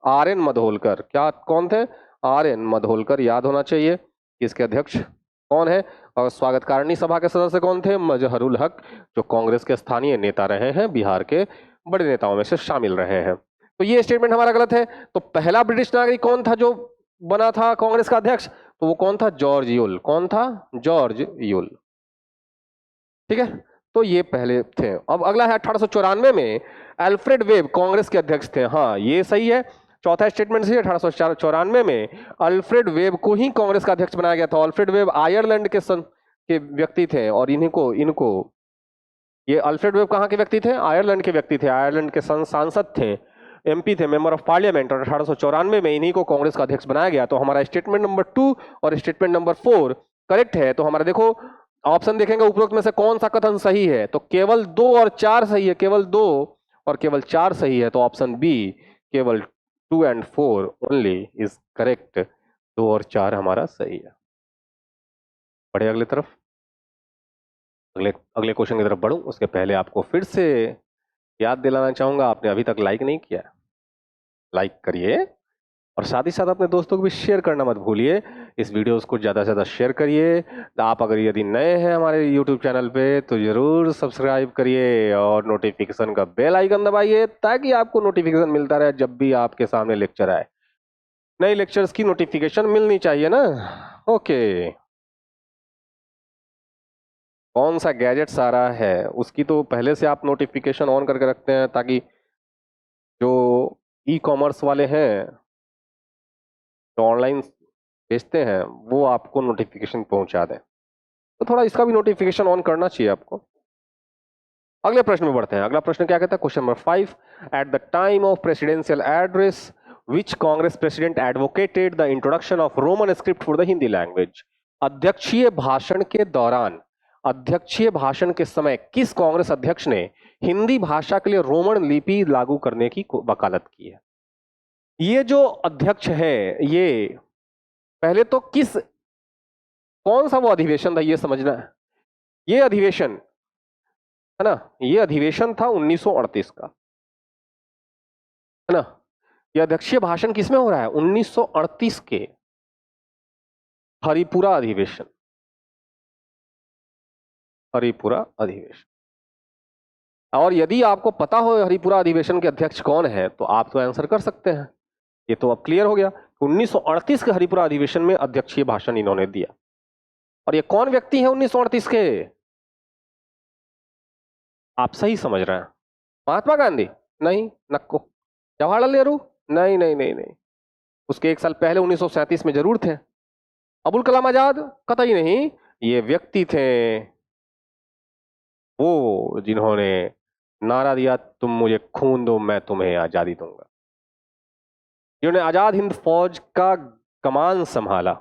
[SPEAKER 1] आर.एन. मधोलकर। क्या कौन थे? आर.एन. मधोलकर। याद होना चाहिए इसके अध्यक्ष कौन है। और स्वागतकारिणी सभा के सदस्य कौन थे? मजहरुल हक, जो कांग्रेस के स्थानीय नेता रहे हैं, बिहार के बड़े नेताओं में से शामिल रहे हैं। तो ये स्टेटमेंट हमारा गलत है। तो पहला ब्रिटिश नागरिक कौन था जो बना था कांग्रेस का अध्यक्ष? तो वो कौन था? George Yule. कौन था? George Yule. ठीक है, तो ये पहले थे। अब अगला है 1894 में अल्फ्रेड वेब कांग्रेस के अध्यक्ष थे। हाँ, ये सही है। चौथा स्टेटमेंट से 1894 में अल्फ्रेड वेब को ही कांग्रेस का अध्यक्ष बनाया गया था। अल्फ्रेड वेब आयरलैंड के व्यक्ति थे और इनको ये अल्फ्रेड वेब कहाँ के व्यक्ति थे? आयरलैंड के व्यक्ति थे, आयरलैंड के सांसद थे, एमपी थे, मेंबर ऑफ पार्लियामेंट, और 1894 में इन्हीं को कांग्रेस का अध्यक्ष बनाया गया। तो हमारा स्टेटमेंट नंबर 2 और स्टेटमेंट नंबर 4 करेक्ट है। तो हमारा देखो ऑप्शन देखेंगे उपरोक्त में से कौन सा कथन सही है, तो केवल 2 और 4 सही है, केवल 2 और केवल 4 सही है। तो ऑप्शन बी केवल 2 and 4 ओनली इज करेक्ट। 2 और 4 हमारा सही है। बढ़े अगले तरफ, अगले क्वेश्चन की तरफ बढ़ूं उसके पहले आपको फिर से याद दिलाना चाहूंगा, आपने अभी तक लाइक नहीं किया, लाइक करिए और साथ ही साथ अपने दोस्तों को भी शेयर करना मत भूलिए। इस वीडियोस को ज़्यादा से ज़्यादा शेयर करिए। आप अगर यदि नए हैं हमारे यूट्यूब चैनल पे तो ज़रूर सब्सक्राइब करिए और नोटिफिकेशन का बेल आइकन दबाइए ताकि आपको नोटिफिकेशन मिलता रहे जब भी आपके सामने लेक्चर आए। नए लेक्चर्स की नोटिफिकेशन मिलनी चाहिए ना। ओके, कौन सा गैजेट सारा है उसकी तो पहले से आप नोटिफिकेशन ऑन करके रखते हैं ताकि जो ई कॉमर्स वाले हैं जो ऑनलाइन भेजते हैं वो आपको नोटिफिकेशन पहुंचा दें। तो थोड़ा इसका भी नोटिफिकेशन ऑन करना चाहिए आपको। अगले प्रश्न में बढ़ते हैं। अगला प्रश्न क्या कहता है? Question number 5, at the time of presidential address which Congress president advocated the introduction of Roman script for the Hindi language. अध्यक्षीय भाषण के दौरान, अध्यक्षीय भाषण के समय किस कांग्रेस अध्यक्ष ने हिंदी भाषा के लिए रोमन लिपि लागू करने की वकालत की है? ये जो अध्यक्ष है ये पहले तो कौन सा वो अधिवेशन था ये समझना है। ये अधिवेशन है ना, ये अधिवेशन था 1938 का, है ना। ये अध्यक्षीय भाषण किसमें हो रहा है? 1938 के हरिपुरा अधिवेशन, हरिपुरा अधिवेशन। और यदि आपको पता हो हरिपुरा अधिवेशन के अध्यक्ष कौन है तो आप तो आंसर कर सकते हैं। ये तो अब क्लियर हो गया, 1938 के हरिपुरा अधिवेशन में अध्यक्षीय भाषण इन्होंने दिया। और ये कौन व्यक्ति है 1938 के? आप सही समझ रहे हैं, महात्मा गांधी नहीं, नक्को। जवाहरलाल नेहरू नहीं नहीं नहीं नहीं, उसके एक साल पहले 1937 में जरूर थे। अबुल कलाम आजाद कतई नहीं, ये व्यक्ति थे वो जिन्होंने नारा दिया तुम मुझे खून दो मैं तुम्हें आजादी दूंगा, जिन्होंने आजाद हिंद फौज का कमान संभाला,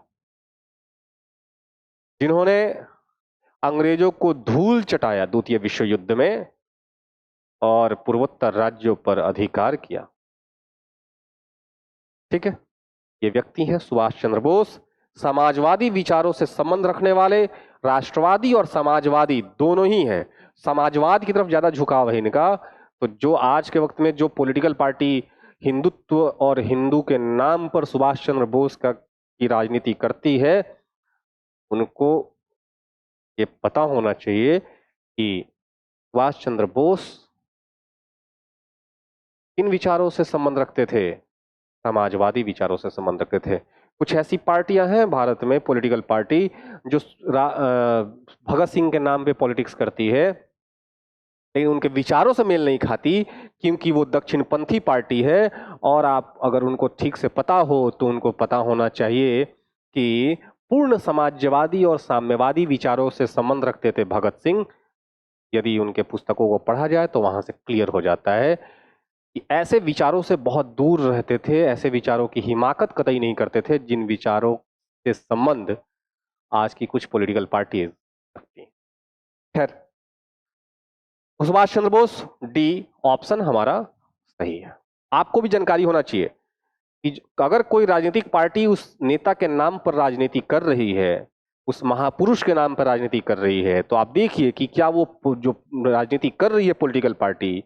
[SPEAKER 1] जिन्होंने अंग्रेजों को धूल चटाया द्वितीय विश्व युद्ध में और पूर्वोत्तर राज्यों पर अधिकार किया। ठीक है, ये व्यक्ति है सुभाष चंद्र बोस। समाजवादी विचारों से संबंध रखने वाले, राष्ट्रवादी और समाजवादी दोनों ही हैं। समाजवाद की तरफ ज्यादा झुकाव है इनका। तो जो आज के वक्त में जो पॉलिटिकल पार्टी हिंदुत्व और हिंदू के नाम पर सुभाष चंद्र बोस की राजनीति करती है उनको ये पता होना चाहिए कि सुभाष चंद्र बोस किन विचारों से संबंध रखते थे? समाजवादी विचारों से संबंध रखते थे। कुछ ऐसी पार्टियां हैं भारत में, पॉलिटिकल पार्टी जो भगत सिंह के नाम पे पॉलिटिक्स करती है लेकिन उनके विचारों से मेल नहीं खाती क्योंकि वो दक्षिणपंथी पार्टी है। और आप अगर उनको ठीक से पता हो तो उनको पता होना चाहिए कि पूर्ण समाजवादी और साम्यवादी विचारों से संबंध रखते थे भगत सिंह। यदि उनके पुस्तकों को पढ़ा जाए तो वहां से क्लियर हो जाता है कि ऐसे विचारों से बहुत दूर रहते थे, ऐसे विचारों की हिमाकत कतई नहीं करते थे जिन विचारों से संबंध आज की कुछ पॉलिटिकल पार्टी रखती हैं। खैर, सुभाष चंद्र बोस, डी ऑप्शन हमारा सही है। आपको भी जानकारी होना चाहिए कि अगर कोई राजनीतिक पार्टी उस नेता के नाम पर राजनीति कर रही है, उस महापुरुष के नाम पर राजनीति कर रही है, तो आप देखिए कि क्या वो जो राजनीति कर रही है पॉलिटिकल पार्टी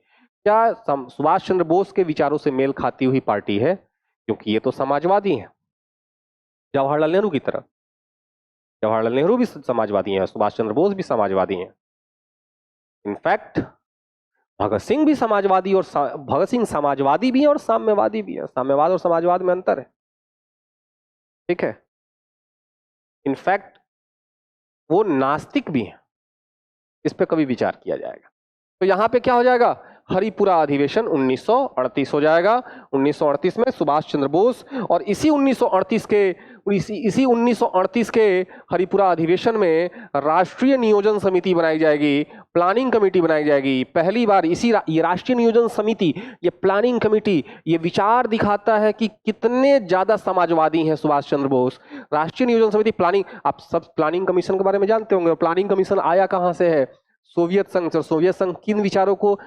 [SPEAKER 1] क्या सुभाष चंद्र बोस के विचारों से मेल खाती हुई पार्टी है, क्योंकि ये तो समाजवादी है जवाहरलाल नेहरू की तरह। जवाहरलाल नेहरू भी समाजवादी हैं, सुभाष चंद्र बोस भी समाजवादी हैं। इनफैक्ट भगत सिंह भी समाजवादी और भगत सिंह समाजवादी भी हैं और साम्यवादी भी हैं। साम्यवाद और समाजवाद में अंतर है, ठीक है। इनफैक्ट वो नास्तिक भी हैं, इस पे कभी विचार किया जाएगा। तो यहां पे क्या हो जाएगा? हरिपुरा अधिवेशन 1938 हो जाएगा। 1938 में सुभाष चंद्र बोस, और इसी 1938 के हरिपुरा अधिवेशन में राष्ट्रीय नियोजन समिति बनाई जाएगी, प्लानिंग कमेटी बनाई जाएगी। पहली बार ये राष्ट्रीय नियोजन समिति, ये प्लानिंग कमेटी, ये विचार दिखाता है कि कितने ज्यादा समाजवादी हैं सुभाष चंद्र बोस। राष्ट्रीय नियोजन समिति, प्लानिंग, आप सब प्लानिंग कमीशन के बारे में जानते होंगे। प्लानिंग कमीशन आया कहां से है? सोवियत संघ से। सोवियत संघ किन विचारों को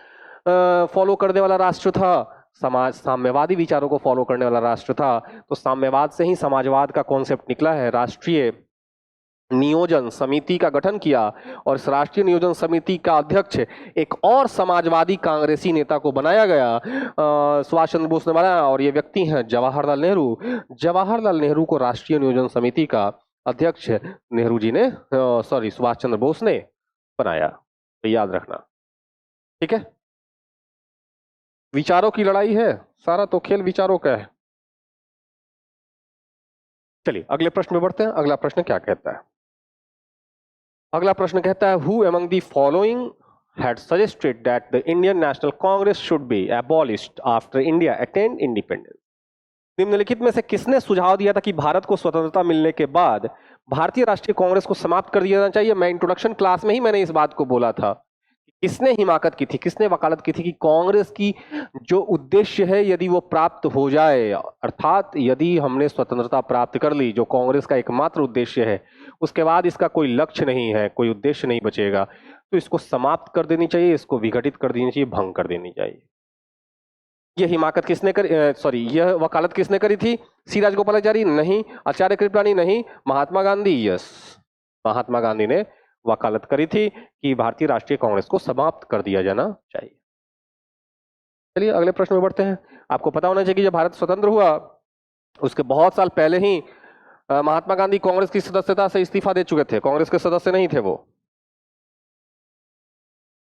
[SPEAKER 1] फॉलो करने वाला राष्ट्र था? साम्यवादी विचारों को फॉलो करने वाला राष्ट्र था। तो साम्यवाद से ही समाजवाद का कॉन्सेप्ट निकला है। राष्ट्रीय नियोजन समिति का गठन किया, और इस राष्ट्रीय नियोजन समिति का अध्यक्ष एक और समाजवादी कांग्रेसी नेता को बनाया गया, सुभाष चंद्र बोस ने बनाया, और ये व्यक्ति हैं जवाहरलाल नेहरू। जवाहरलाल नेहरू को राष्ट्रीय नियोजन समिति का अध्यक्ष नेहरू जी ने, सुभाष चंद्र बोस ने बनाया। तो याद रखना, ठीक है। विचारों की लड़ाई है, सारा तो खेल विचारों का है। चलिए अगले प्रश्न में बढ़ते हैं। अगला प्रश्न क्या कहता है? अगला प्रश्न कहता है, who among the following had suggested that the Indian National Congress should be abolished after India attained independence? निम्नलिखित में से किसने सुझाव दिया था कि भारत को स्वतंत्रता मिलने के बाद भारतीय राष्ट्रीय कांग्रेस को समाप्त कर दिया जाना चाहिए? मैं इंट्रोडक्शन क्लास में ही मैंने इस बात को बोला था। किसने हिमाकत की थी, किसने वकालत की थी कि कांग्रेस की जो उद्देश्य है यदि वो प्राप्त हो जाए, अर्थात यदि हमने स्वतंत्रता प्राप्त कर ली, जो कांग्रेस का एकमात्र उद्देश्य है, उसके बाद इसका कोई लक्ष्य नहीं है, कोई उद्देश्य नहीं बचेगा, तो इसको समाप्त कर देनी चाहिए, इसको विघटित कर देनी चाहिए, भंग कर देनी चाहिए। यह हिमाकत किसने करी, यह वकालत किसने करी थी? सी राजगोपालाचारी? नहीं। आचार्य कृपलानी? नहीं। महात्मा गांधी? यस, महात्मा गांधी ने वकालत करी थी कि भारतीय राष्ट्रीय कांग्रेस को समाप्त कर दिया जाना चाहिए। चलिए अगले प्रश्न में बढ़ते हैं। आपको पता होना चाहिए कि जब भारत स्वतंत्र हुआ उसके बहुत साल पहले ही महात्मा गांधी कांग्रेस की सदस्यता से इस्तीफा दे चुके थे, कांग्रेस के सदस्य नहीं थे वो।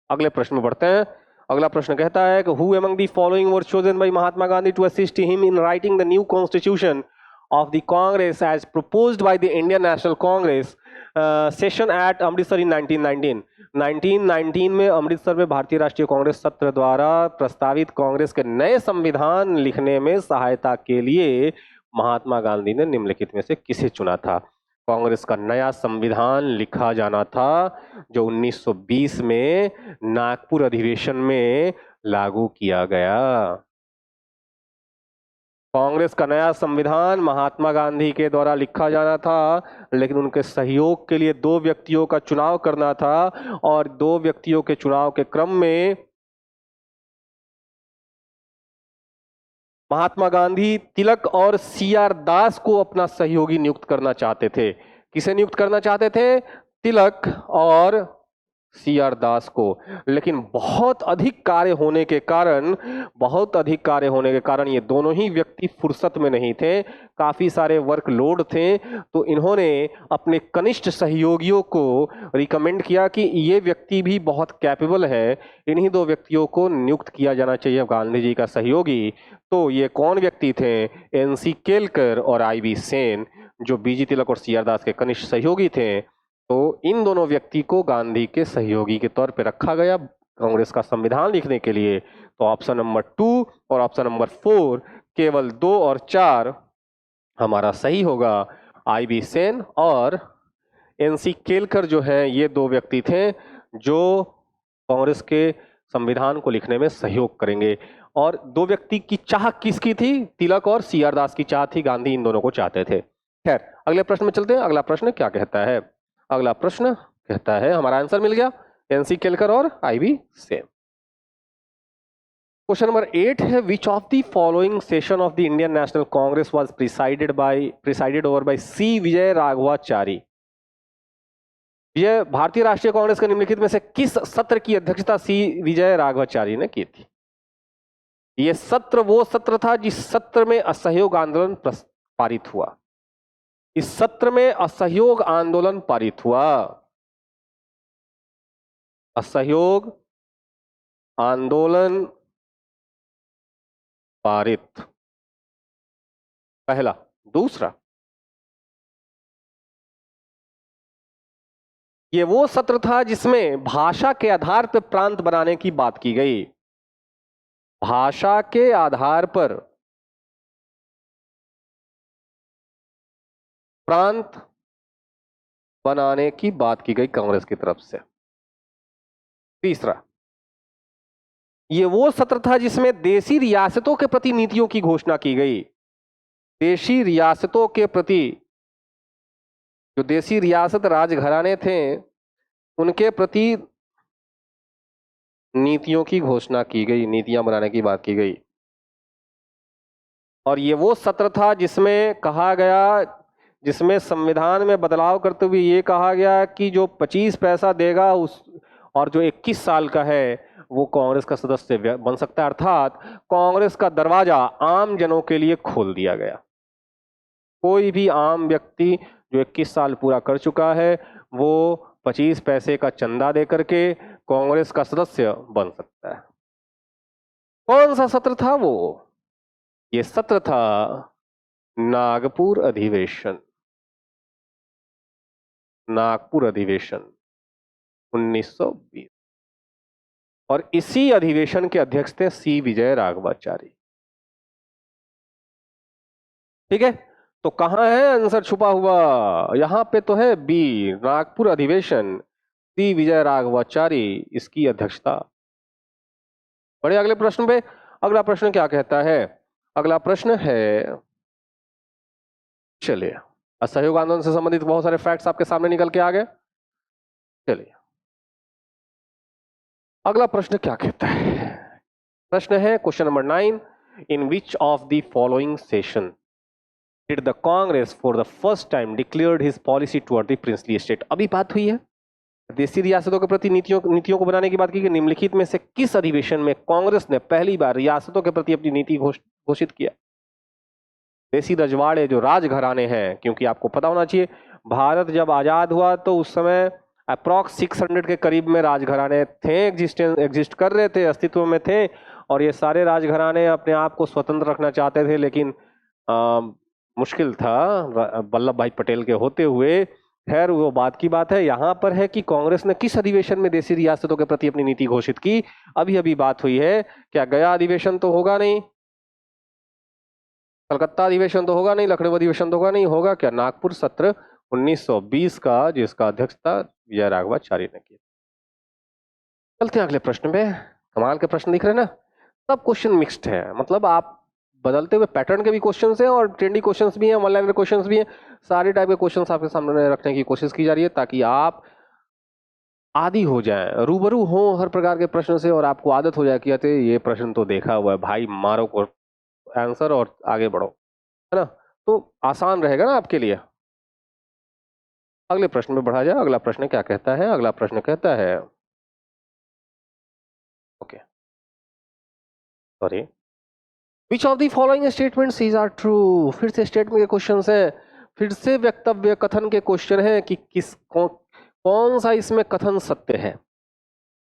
[SPEAKER 1] अगले प्रश्न में बढ़ते हैं। अगला प्रश्न कहता है कि who among the following were chosen by Mahatma Gandhi to assist him in writing the new constitution of the Congress as proposed by the Indian National Congress session at Amritsar in 1919? 1919 में अमृतसर में भारतीय राष्ट्रीय कांग्रेस सत्र द्वारा प्रस्तावित कांग्रेस के नए संविधान लिखने में सहायता के लिए महात्मा गांधी ने निम्नलिखित में से किसे चुना था? कांग्रेस का नया संविधान लिखा जाना था जो 1920 में नागपुर अधिवेशन में लागू किया गया। कांग्रेस का नया संविधान महात्मा गांधी के द्वारा लिखा जाना था, लेकिन उनके सहयोग के लिए दो व्यक्तियों का चुनाव करना था, और दो व्यक्तियों के चुनाव के क्रम में महात्मा गांधी तिलक और सीआर दास को अपना सहयोगी नियुक्त करना चाहते थे। किसे नियुक्त करना चाहते थे? तिलक और सीआर दास को। लेकिन बहुत अधिक कार्य होने के कारण ये दोनों ही व्यक्ति फुर्सत में नहीं थे, काफी सारे वर्कलोड थे, तो इन्होंने अपने कनिष्ठ सहयोगियों को रिकमेंड किया कि ये व्यक्ति भी बहुत कैपेबल है, इन्हीं दो व्यक्तियों को नियुक्त किया जाना चाहिए गांधी जी का सहयोगी। तो ये कौन व्यक्ति थे? एनसी केलकर और आईबी सेन, जो बीजी तिलक और सीआर दास के कनिष्ठ सहयोगी थे। तो इन दोनों व्यक्ति को गांधी के सहयोगी के तौर पे रखा गया कांग्रेस का संविधान लिखने के लिए। तो ऑप्शन नंबर 2 और ऑप्शन नंबर 4, केवल 2 और 4 हमारा सही होगा। आईबी सेन और एनसी केलकर जो है, ये दो व्यक्ति थे जो कांग्रेस के संविधान को लिखने में सहयोग करेंगे। और दो व्यक्ति की चाह किसकी थी? तिलक और सीआर दास की चाह थी, गांधी इन दोनों को चाहते थे। खैर अगले प्रश्न में चलते हैं। अगला प्रश्न क्या कहता है? अगला प्रश्न कहता है, हमारा आंसर मिल गया, एनसी केलकर और आईबी सेन। क्वेश्चन नंबर 8 है, which of the following session of the Indian National Congress was presided over by C Vijay Raghavachari? यह भारतीय राष्ट्रीय कांग्रेस के निम्नलिखित में से किस सत्र की अध्यक्षता सी विजय राघवाचारी ने की थी? यह सत्र वो सत्र था जिस सत्र में असहयोग आंदोलन पारित हुआ। इस सत्र में असहयोग आंदोलन पारित हुआ। असहयोग आंदोलन पारित, पहला। दूसरा, ये वो सत्र था जिसमें भाषा के आधार पर प्रांत बनाने की बात की गई। भाषा के आधार पर प्रांत बनाने की बात की गई कांग्रेस की तरफ से। तीसरा, ये वो सत्र था जिसमें देशी रियासतों के प्रति नीतियों की घोषणा की गई। देशी रियासतों के प्रति, जो देशी रियासत राजघराने थे उनके प्रति नीतियों की घोषणा की गई, नीतियां बनाने की बात की गई। और ये वो सत्र था जिसमें कहा गया, जिसमें संविधान में बदलाव करते हुए ये कहा गया कि जो 25 पैसा देगा उस, और जो 21 साल का है वो कांग्रेस का सदस्य बन सकता है। अर्थात कांग्रेस का दरवाजा आम जनों के लिए खोल दिया गया। कोई भी आम व्यक्ति जो 21 साल पूरा कर चुका है वो 25 पैसे का चंदा दे करके कांग्रेस का सदस्य बन सकता है। कौन सा सत्र था वो? ये सत्र था नागपुर अधिवेशन। नागपुर अधिवेशन 1920। और इसी अधिवेशन के अध्यक्ष थे सी विजय राघवाचारी। ठीक है, तो कहां है आंसर छुपा हुआ? यहां पे तो है बी, नागपुर अधिवेशन, सी विजय राघवाचारी इसकी अध्यक्षता। बढ़े अगले प्रश्न पे। अगला प्रश्न क्या कहता है? अगला प्रश्न है, चलिए, असहयोग आंदोलन से संबंधित बहुत सारे फैक्ट्स आपके सामने निकल के आ गए। चलिए, अगला प्रश्न क्या कहता है? प्रश्न है question number 9, in which of the following session did the Congress for the first time declared his policy toward the princely state. अभी बात हुई है देशी रियासतों के प्रति नीतियों को बनाने की बात की कि निम्नलिखित में से किस अधिवेशन में कांग्रेस ने पहली बार रियासतों के प्रति अपनी नीति घोषित किया? देशी रजवाड़े जो राजघराने हैं, क्योंकि आपको पता होना चाहिए भारत जब आजाद हुआ तो उस समय अप्रॉक्स 600 के करीब में राजघराने थे, एग्जिस्ट कर रहे थे, अस्तित्व में थे। और ये सारे राजघराने अपने आप को स्वतंत्र रखना चाहते थे, लेकिन मुश्किल था वल्लभ भाई पटेल के होते हुए। खैर वो बात की बात है। यहां पर है कि कांग्रेस ने किस अधिवेशन में देशी रियासतों के प्रति अपनी नीति घोषित की। अभी अभी बात हुई है। क्या गया अधिवेशन तो होगा नहीं, कलकत्ता अधिवेशन तो होगा नहीं, लखनऊ अधिवेशन तो होगा नहीं, होगा क्या नागपुर सत्र 1920 का, जिसका अध्यक्षता विजय राघवाचारी ने की। चलते हैं अगले प्रश्न पे। कमाल के प्रश्न दिख रहे हैं ना? सब क्वेश्चन मिक्स्ड है, मतलब आप बदलते हुए पैटर्न के भी क्वेश्चंस हैं और ट्रेंडी क्वेश्चंस भी हैं, वन लाइनर क्वेश्चंस भी हैं। सारे टाइप के क्वेश्चंस आपके सामने रखने की कोशिश की जा रही है ताकि आप आदी हो जाए, रूबरू हो हर प्रकार के प्रश्न से, और आपको आदत हो जाए कि अरे ये प्रश्न तो देखा हुआ है भाई, मारो को आंसर और आगे बढ़ो, है ना? तो आसान रहेगा ना आपके लिए। अगले प्रश्न में बढ़ा जाए। अगला प्रश्न क्या कहता है? अगला प्रश्न कहता है, okay sorry, which of the following statements is are true. फिर से स्टेटमेंट के क्वेश्चन है, फिर से वक्तव्य कथन के क्वेश्चन है कि कौन सा इसमें कथन सत्य है।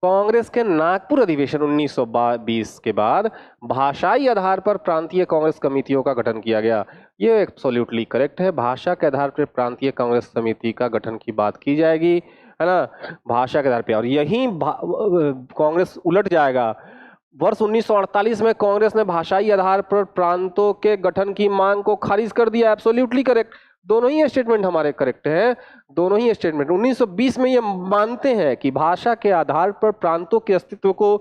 [SPEAKER 1] कांग्रेस के नागपुर अधिवेशन 1920 के बाद भाषाई आधार पर प्रांतीय कांग्रेस कमेटियों का गठन किया गया। ये एब्सोल्युटली करेक्ट है। भाषा के आधार पर प्रांतीय कांग्रेस समिति का गठन की बात की जाएगी, है ना, भाषा के आधार पर। और यही कांग्रेस उलट जाएगा। वर्ष 1948 में कांग्रेस ने भाषाई आधार पर प्रांतों के गठन की मांग को खारिज कर दिया। Absolutely correct. दोनों ही स्टेटमेंट हमारे करेक्ट हैं, दोनों ही स्टेटमेंट। 1920 में ये मानते हैं कि भाषा के आधार पर प्रांतों के अस्तित्व को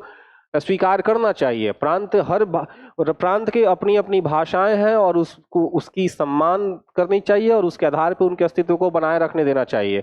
[SPEAKER 1] स्वीकार करना चाहिए। प्रांत के अपनी अपनी भाषाएं हैं और उसको उसकी सम्मान करनी चाहिए और उसके आधार पर उनके अस्तित्व को बनाए रखने देना चाहिए।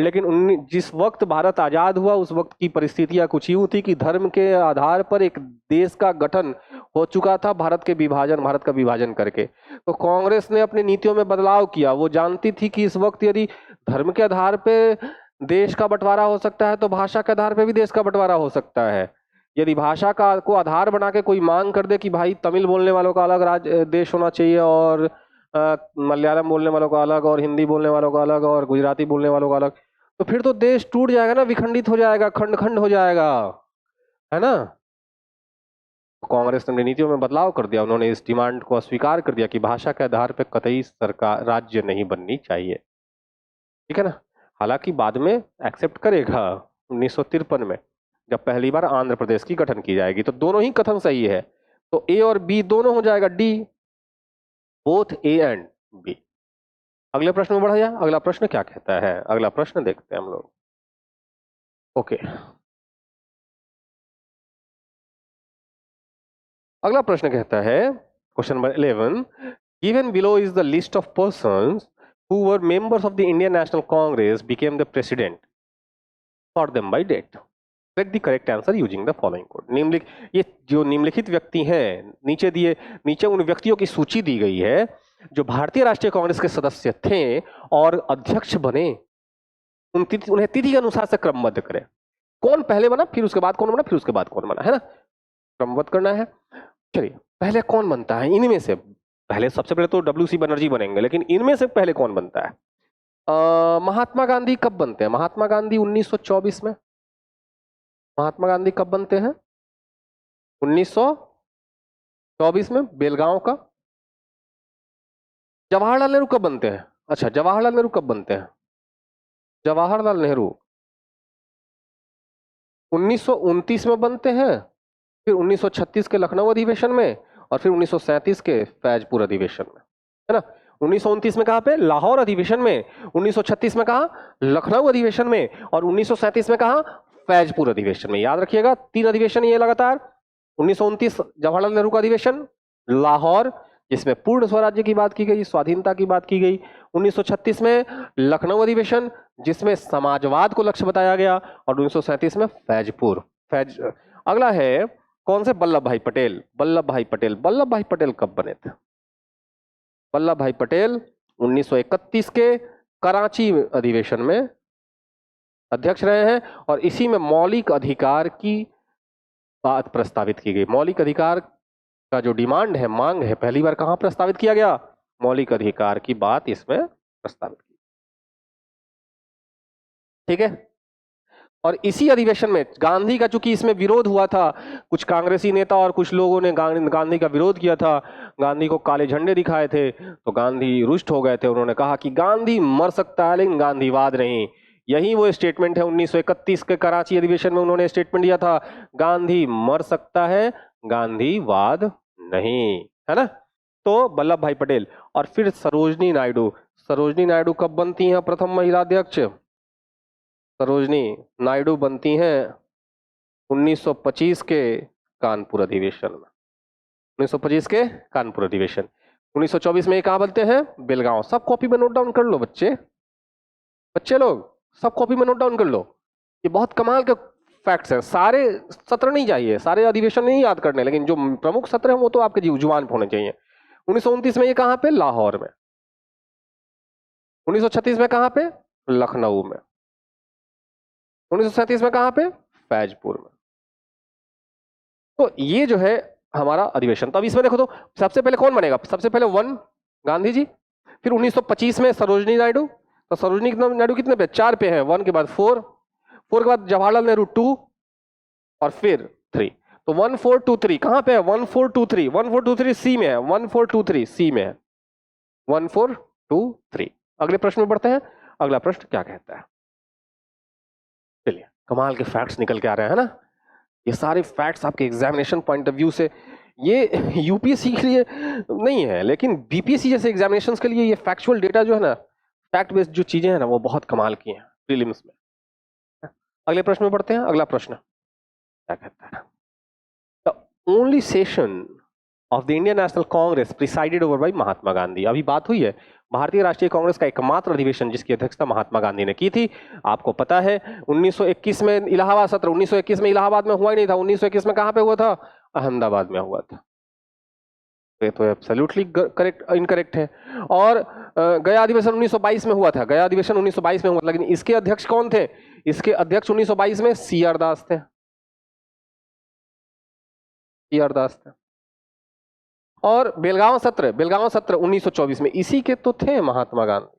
[SPEAKER 1] लेकिन जिस वक्त भारत आजाद हुआ उस वक्त की परिस्थितियां कुछ यूं थी कि धर्म के आधार पर एक देश का गठन हो चुका था, भारत का विभाजन करके। तो कांग्रेस ने अपनी नीतियों में बदलाव किया। वो जानती थी कि इस वक्त यदि धर्म के आधार पर देश का बंटवारा हो सकता है तो भाषा के आधार पर भी देश का बंटवारा हो सकता है। यदि भाषा का को आधार बना के कोई मांग कर दे कि भाई तमिल बोलने वालों का अलग देश होना चाहिए और मलयालम बोलने वालों का अलग और हिंदी बोलने वालों का अलग और गुजराती बोलने वालों का अलग, तो फिर तो देश टूट जाएगा ना, विखंडित हो जाएगा, खंड खंड हो जाएगा, है ना? कांग्रेस ने नीतियों में बदलाव कर दिया। उन्होंने इस डिमांड को अस्वीकार कर दिया कि भाषा के आधार पर कतई सरकार राज्य नहीं बननी चाहिए। ठीक है ना? हालांकि बाद में एक्सेप्ट करेगा 1953 में, जब पहली बार आंध्र प्रदेश की गठन की जाएगी। तो दोनों ही कथन सही है। तो ए और बी दोनों हो जाएगा D, both A and B. अगले प्रश्न में बढ़ा जाए। अगला प्रश्न क्या कहता है, अगला प्रश्न देखते हैं हम लोग। ओके, अगला प्रश्न कहता है, question number 11, given below is the list of persons who were members of the Indian National Congress became the president, sort them by date, select the correct answer using the following code. ये जो निम्नलिखित व्यक्ति हैं, नीचे उन व्यक्तियों की सूची दी गई है जो भारतीय राष्ट्रीय कांग्रेस के सदस्य थे और अध्यक्ष बने। उन्हें तिथि के अनुसार से क्रमबद्ध करें। कौन पहले बना, फिर उसके बाद कौन बना, फिर उसके बाद कौन बना, है ना, क्रमबद्ध करना है। चलिए, पहले कौन बनता है इनमें से? पहले सबसे पहले तो डब्ल्यू.सी. बनर्जी बनेंगे, लेकिन इनमें से पहले कौन बनता है? महात्मा गांधी कब बनते हैं? महात्मा गांधी 1924 में। महात्मा गांधी कब बनते हैं? 1924 में, बेलगांव का। जवाहरलाल नेहरू कब बनते हैं? अच्छा, जवाहरलाल नेहरू कब बनते हैं? जवाहरलाल नेहरू 1929 में बनते हैं, फिर 1936 के लखनऊ अधिवेशन में, और फिर 1937 के फैजपुर अधिवेशन में, है ना। 1929 में कहां पे? लाहौर अधिवेशन में। 1936 में कहा? लखनऊ अधिवेशन में। और 1937 में कहा? फैजपुर अधिवेशन में। याद रखिएगा, 3 अधिवेशन ये लगातार। 1929 जवाहरलाल नेहरू का अधिवेशन, लाहौर जिसमें पूर्ण स्वराज्य की बात की गई, स्वाधीनता की बात की गई। 1936 में लखनऊ अधिवेशन जिसमें समाजवाद को लक्ष्य बताया गया, और 1937 में फैजपुर। अगला है कौन से? वल्लभ भाई पटेल। वल्लभ भाई पटेल, वल्लभ भाई पटेल कब बने थे? वल्लभ भाई पटेल 1931 के कराची अधिवेशन में अध्यक्ष रहे हैं, और इसी में मौलिक अधिकार की बात प्रस्तावित की गई। मौलिक अधिकार का जो डिमांड है, मांग है, पहली बार कहां प्रस्तावित किया गया? मौलिक अधिकार की बात इसमें प्रस्तावित की। ठीक है, और इसी अधिवेशन में गांधी का, चूंकि इसमें विरोध हुआ था, कुछ कांग्रेसी नेता और कुछ लोगों ने गांधी का विरोध किया था, गांधी को काले झंडे दिखाए थे, तो गांधी रुष्ट हो गए थे। उन्होंने कहा कि गांधी मर सकता है लेकिन गांधीवाद नहीं। यही वो स्टेटमेंट है 1931 के कराची अधिवेशन में उन्होंने स्टेटमेंट दिया था, गांधी मर सकता है, गांधीवाद नहीं, है ना। तो वल्लभ भाई पटेल। और फिर सरोजनी नायडू। सरोजनी नायडू कब बनती हैं प्रथम महिला अध्यक्ष? सरोजनी नायडू बनती हैं 1925 के कानपुर अधिवेशन में। 1925 के कानपुर अधिवेशन। 1924 में ये कहां बनते हैं? बेलगांव। सब कॉपी में नोट डाउन कर लो बच्चे लोग, सब कॉपी में नोट डाउन कर लो। ये बहुत कमाल के फैक्ट्स हैं। सारे सत्र नहीं चाहिए, सारे अधिवेशन नहीं याद करने, लेकिन जो प्रमुख सत्र हैं वो तो आपके जुबान पे होने चाहिए। 1929 में ये कहां पे? लाहौर में। 1936 में कहां पे? लखनऊ में। 1937 में कहां पे? फैजपुर में। तो ये जो है हमारा अधिवेशन। तो अब इसमें देखो, तो सबसे पहले कौन बनेगा? सबसे पहले 1 गांधी जी, फिर 1925 में सरोजनी नायडू। तो सरोजनी नायडू कितने पे? 4 पे है, 1 के बाद 4 के बाद जवाहरलाल नेहरू 2, और फिर 3। तो 1 4 2 3 कहां पे है? 1 4 2 3, 1 4 2 3 सी में है, 1 4 2 3 सी में है, 1 4 2 3। अगले प्रश्न में बढ़ते हैं। अगला प्रश्न क्या कहता है? चलिए, कमाल के फैक्ट्स निकल के आ रहे हैं ना। ये सारे फैक्ट्स आपके एग्जामिनेशन पॉइंट ऑफ व्यू से, ये यूपीएससी के लिए नहीं है, लेकिन बीपीएससी जैसे एग्जामिनेशंस के लिए ये फैक्चुअल डेटा जो है ना, फैक्ट बेस्ड जो चीजें हैं ना, वो बहुत कमाल की हैं प्रीलिम्स में। अगले प्रश्न में बढ़ते हैं। अगला प्रश्न क्या कहता है? The only session of the Indian National Congress presided over by Mahatma Gandhi. अभी बात हुई है, भारतीय राष्ट्रीय कांग्रेस का एकमात्र अधिवेशन जिसकी अध्यक्षता महात्मा गांधी ने की थी। आपको पता है 1921 में इलाहाबाद सत्र, 1921 में इलाहाबाद में हुआ ही नहीं था। 1921 में कहां पे हुआ था? अहमदाबाद में हुआ था। तो एब्सोल्युटली करेक्ट, इनकरेक्ट है। और गया अधिवेशन 1922 में हुआ था। गया अधिवेशन 1922 में हुआ, लेकिन इसके अध्यक्ष कौन थे? इसके अध्यक्ष 1922 में सी.आर. दास थे। सी.आर. दास थे। और बेलगांव सत्र 1924 में इसी के तो थे महात्मा गांधी।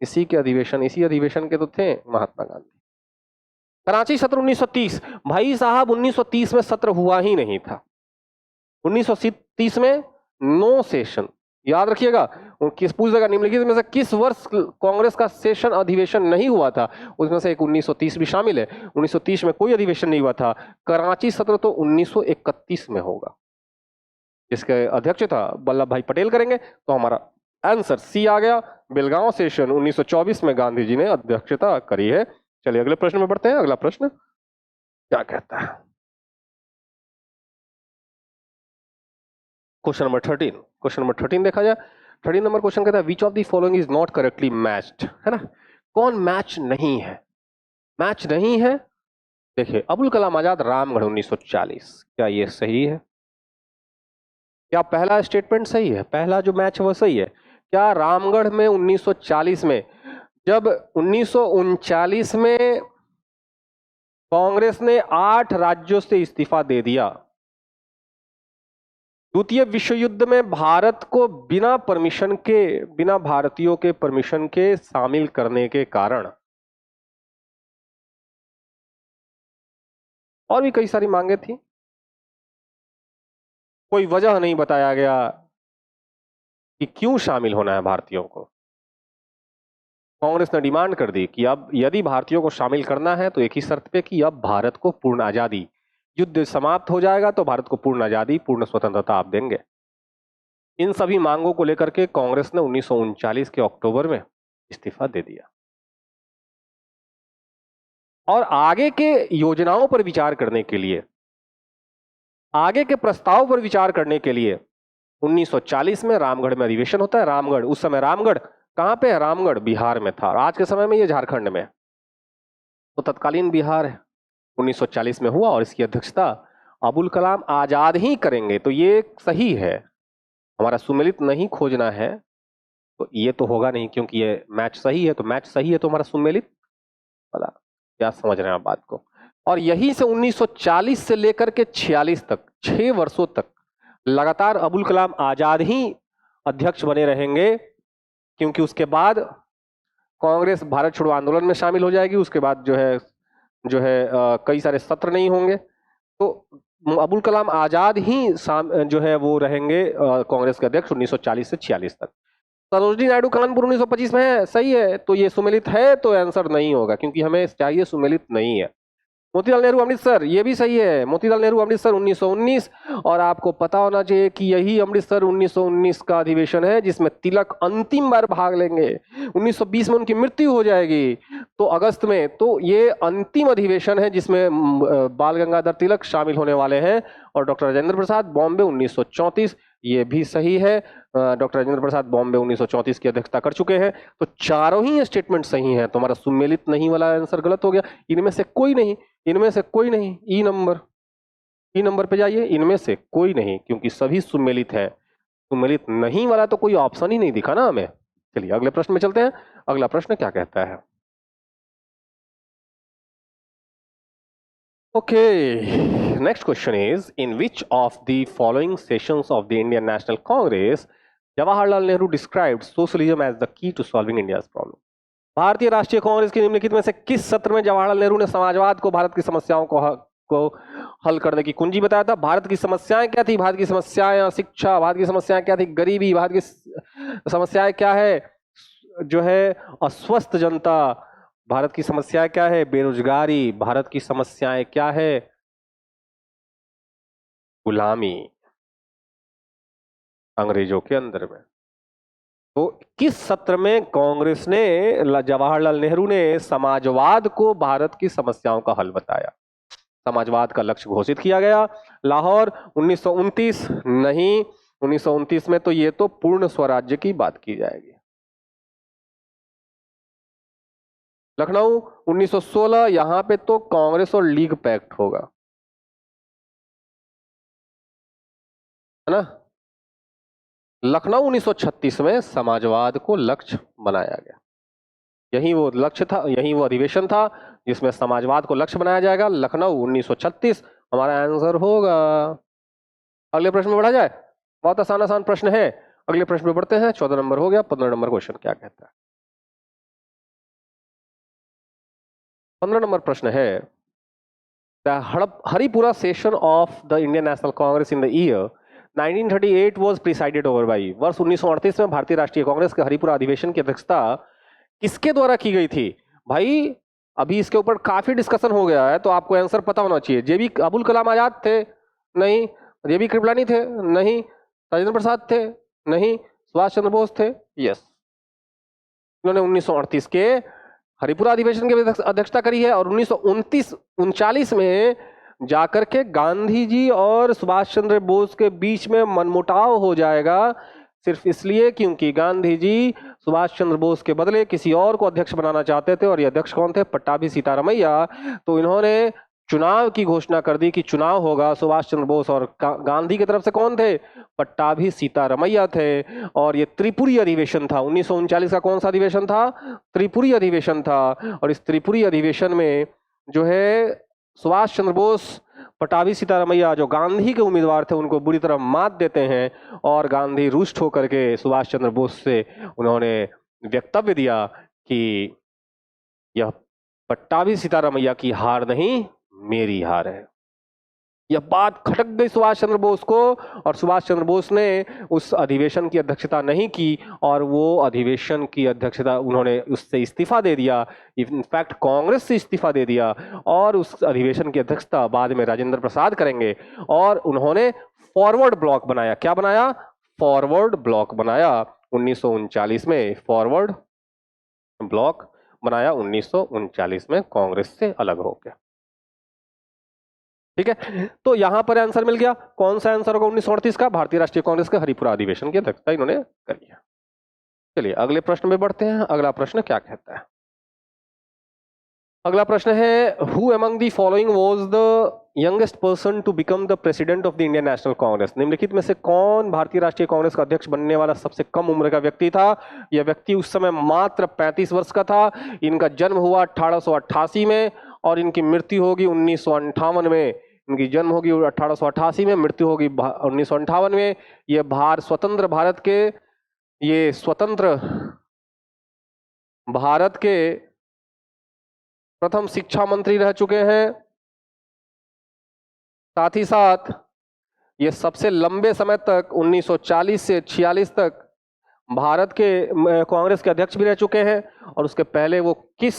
[SPEAKER 1] इसी अधिवेशन के तो थे महात्मा गांधी। कराची सत्र 1930, भाई साहब 1930 में सत्र हुआ ही नहीं था। 1930 में नो सेशन, याद रखिएगा। किस पूछ देगा निम्नलिखित में से किस वर्ष कांग्रेस का सेशन अधिवेशन नहीं हुआ था, उसमें से एक 1930 भी शामिल है। 1930 में कोई अधिवेशन नहीं हुआ था। कराची सत्र तो 1931 में होगा, इसके अध्यक्ष था वल्लभ भाई पटेल करेंगे, तो हमारा आंसर सी आ गया। बेलगांव सेशन 1924 में गांधी जी ने अध्यक्षता करी है। चलिए अगले प्रश्न में बढ़ते हैं। अगला प्रश्न क्या कहता है? Question number 13। क्वेश्चन नंबर 13 देखा जाए। 13 नंबर क्वेश्चन कहता है which of the following is not correctly matched, है ना? कौन मैच नहीं है? मैच नहीं है, देखिए अबुल कलाम आजाद रामगढ़ 1940, क्या ये सही है? क्या पहला स्टेटमेंट सही है? पहला जो मैच है वो सही है। क्या रामगढ़ में 1940 में, जब 1939 में कांग्रेस ने 8 राज्यों से इस्तीफा दे दिया, द्वितीय विश्व युद्ध में भारत को बिना परमिशन के, बिना भारतीयों के परमिशन के शामिल करने के कारण, और भी कई सारी मांगे थी, कोई वजह नहीं बताया गया कि क्यों शामिल होना है भारतीयों को। कांग्रेस ने डिमांड कर दी कि अब यदि भारतीयों को शामिल करना है तो एक ही शर्त पे कि अब भारत को पूर्ण आजादी, युद्ध समाप्त हो जाएगा तो भारत को पूर्ण आजादी, पूर्ण स्वतंत्रता आप देंगे। इन सभी मांगों को लेकर के कांग्रेस ने 1939 के अक्टूबर में इस्तीफा दे दिया और आगे के योजनाओं पर विचार करने के लिए, आगे के प्रस्ताव पर विचार करने के लिए 1940 में रामगढ़ में अधिवेशन होता है। रामगढ़, उस समय रामगढ़ कहां पे है? रामगढ़ बिहार में था, आज के समय में ये झारखंड में, तो तत्कालीन बिहार है। 1940 में हुआ और इसकी अध्यक्षता अबुल कलाम आजाद ही करेंगे, तो ये सही है। हमारा सुमेलित नहीं खोजना है, तो ये तो होगा नहीं, क्योंकि ये मैच सही है, तो मैच सही है तो हमारा सुमेलित वाला, क्या समझ रहे हैं आप बात को? और यही से 1940 से लेकर के 46 तक, 6 वर्षों तक लगातार अबुल कलाम आजाद ही अध्यक्ष बने रहेंगे, क्योंकि उसके बाद कांग्रेस भारत छोड़ो आंदोलन में शामिल हो जाएगी। उसके बाद जो है कई सारे सत्र नहीं होंगे, तो अबुल कलाम आजाद ही जो है वो रहेंगे कांग्रेस के अध्यक्ष 1940 से 46 तक। सरोजिनी नायडू कानपुर 1925 में है, सही है, तो ये सुमेलित है, तो आंसर नहीं होगा, क्योंकि हमें चाहिए सुमेलित नहीं है। मोतीलाल नेहरू अमृतसर, ये भी सही है, मोतीलाल नेहरू अमृतसर 1919, और आपको पता होना चाहिए कि यही अमृतसर 1919 का अधिवेशन है जिसमें तिलक अंतिम बार भाग लेंगे। 1920 में उनकी मृत्यु हो जाएगी, तो अगस्त में, तो ये अंतिम अधिवेशन है जिसमें बाल गंगाधर तिलक शामिल होने वाले हैं। और डॉक्टर राजेंद्र प्रसाद बॉम्बे 1934, ये भी सही है। डॉक्टर राजेंद्र प्रसाद बॉम्बे 1934 की अध्यक्षता कर चुके हैं, तो चारों ही स्टेटमेंट सही हैं, तो हमारा सुमेलित नहीं वाला आंसर गलत हो गया। इनमें से कोई नहीं, इनमें से कोई नहीं, ई नंबर पे जाइए, इनमें से कोई नहीं, क्योंकि सभी सुमेलित है। सुमेलित नहीं वाला तो कोई ऑप्शन ही नहीं दिखा ना हमें। चलिए अगले प्रश्न में चलते हैं। अगला प्रश्न क्या कहता है? Okay, next question is, in which of the following sessions of the Indian National Congress Jawaharlal Nehru described socialism as the key to solving India's problem? भारतीय राष्ट्रीय कांग्रेस की निम्नलिखित में से किस सत्र में जवाहरलाल नेहरू ने समाजवाद को भारत की समस्याओं को हल करने की कुंजी बताया था? भारत की समस्याएं क्या थी? भारत की समस्याएं शिक्षा, भारत की समस्याएं क्या थी? गरीबी, भारत की समस्याएं क्या है? जो है अस्वस्थ जनता, भारत की समस्याएं क्या है? बेरोजगारी, भारत की समस्याएं क्या है? गुलामी, अंग्रेजों के अंदर में। तो किस सत्र में कांग्रेस ने, जवाहरलाल नेहरू ने समाजवाद को भारत की समस्याओं का हल बताया? समाजवाद का लक्ष्य घोषित किया गया। लाहौर 1929 नहीं, 1929 में तो ये तो पूर्ण स्वराज्य की बात की जाएगी। लखनऊ 1916, यहां पे तो कांग्रेस और लीग पैक्ट होगा, है ना? लखनऊ 1936 में समाजवाद को लक्ष्य बनाया गया। यही वो लक्ष्य था, यही वो अधिवेशन था जिसमें समाजवाद को लक्ष्य बनाया जाएगा। लखनऊ 1936 हमारा आंसर होगा। अगले प्रश्न में बढ़ा जाए, बहुत आसान आसान प्रश्न है। अगले प्रश्न में बढ़ते हैं। 14 नंबर हो गया। 15 नंबर क्वेश्चन क्या कहता है? 15 नंबर प्रश्न है, the Haripura session of the Indian National Congress in the year 1938 was presided over by. वर्ष 1938 में भारतीय राष्ट्रीय कांग्रेस के हरिपुरा अधिवेशन की अध्यक्षता किसके द्वारा की गई थी? भाई अभी इसके ऊपर काफी डिस्कशन हो गया है, तो आपको आंसर पता होना चाहिए। जेबी अबुल कलाम आजाद थे? नहीं। जेबी कृपलानी थे? नहीं। राजेंद्र प्रसाद थे? नहीं। सुभाष चंद्र बोस थे? यस। उन्होंने 1938 के हरिपुरा अधिवेशन की अध्यक्षता करी है, और 1939 में जाकर के गांधी जी और सुभाष चंद्र बोस के बीच में मनमुटाव हो जाएगा, सिर्फ इसलिए क्योंकि गांधी जी सुभाष चंद्र बोस के बदले किसी और को अध्यक्ष बनाना चाहते थे, और ये अध्यक्ष कौन थे? पट्टाभी सीतारामैया। तो इन्होंने चुनाव की घोषणा कर दी कि चुनाव होगा। सुभाष चंद्र बोस और गांधी की तरफ से कौन थे? पट्टाभी सीतारामैया थे। और ये त्रिपुरी अधिवेशन था। 1939 का कौन सा अधिवेशन था? त्रिपुरी अधिवेशन था। और इस त्रिपुरी अधिवेशन में जो है सुभाष चंद्र बोस, पट्टाभी सीतारामैया जो गांधी के उम्मीदवार थे, उनको बुरी तरह मात देते हैं, और गांधी रुष्ट होकर के सुभाष चंद्र बोस से उन्होंने वक्तव्य दिया कि यह पट्टाभी सीतारामैया की हार नहीं, मेरी हार है। यह बात खटक गई सुभाष चंद्र बोस को, और सुभाष चंद्र बोस ने उस अधिवेशन की अध्यक्षता नहीं की, और वो अधिवेशन की अध्यक्षता उन्होंने उससे इस्तीफा दे दिया। इनफैक्ट कांग्रेस से इस्तीफा दे दिया, और उस अधिवेशन की अध्यक्षता बाद में राजेंद्र प्रसाद करेंगे। और उन्होंने फॉरवर्ड ब्लॉक बनाया। क्या बनाया? फॉरवर्ड ब्लॉक बनाया 1939 में। फॉरवर्ड ब्लॉक बनाया 1939 में कांग्रेस से अलग होकर। ठीक है, तो यहां पर आंसर मिल गया। कौन सा आंसर होगा 1938 का? भारतीय राष्ट्रीय कांग्रेस के हरिपुरा अधिवेशन की अध्यक्षता इन्होंने करी है। चलिए अगले प्रश्न में बढ़ते हैं। अगला प्रश्न क्या कहता है? अगला प्रश्न है, who among the following was the youngest person to become the president of the Indian National Congress? निम्नलिखित में से कौन भारतीय राष्ट्रीय कांग्रेस का अध्यक्ष बनने वाला सबसे कम उम्र का व्यक्ति था? यह व्यक्ति उस समय मात्र 35 वर्ष का था। इनका जन्म हुआ 1888 में, और इनकी मृत्यु होगी 1958 में। इनकी जन्म होगी 1888 में, मृत्यु होगी 1958 में। ये स्वतंत्र भारत के, ये स्वतंत्र भारत के प्रथम शिक्षा मंत्री रह चुके हैं। साथ ही साथ ये सबसे लंबे समय तक 1940 से 46 तक भारत के कांग्रेस के अध्यक्ष भी रह चुके हैं। और उसके पहले वो किस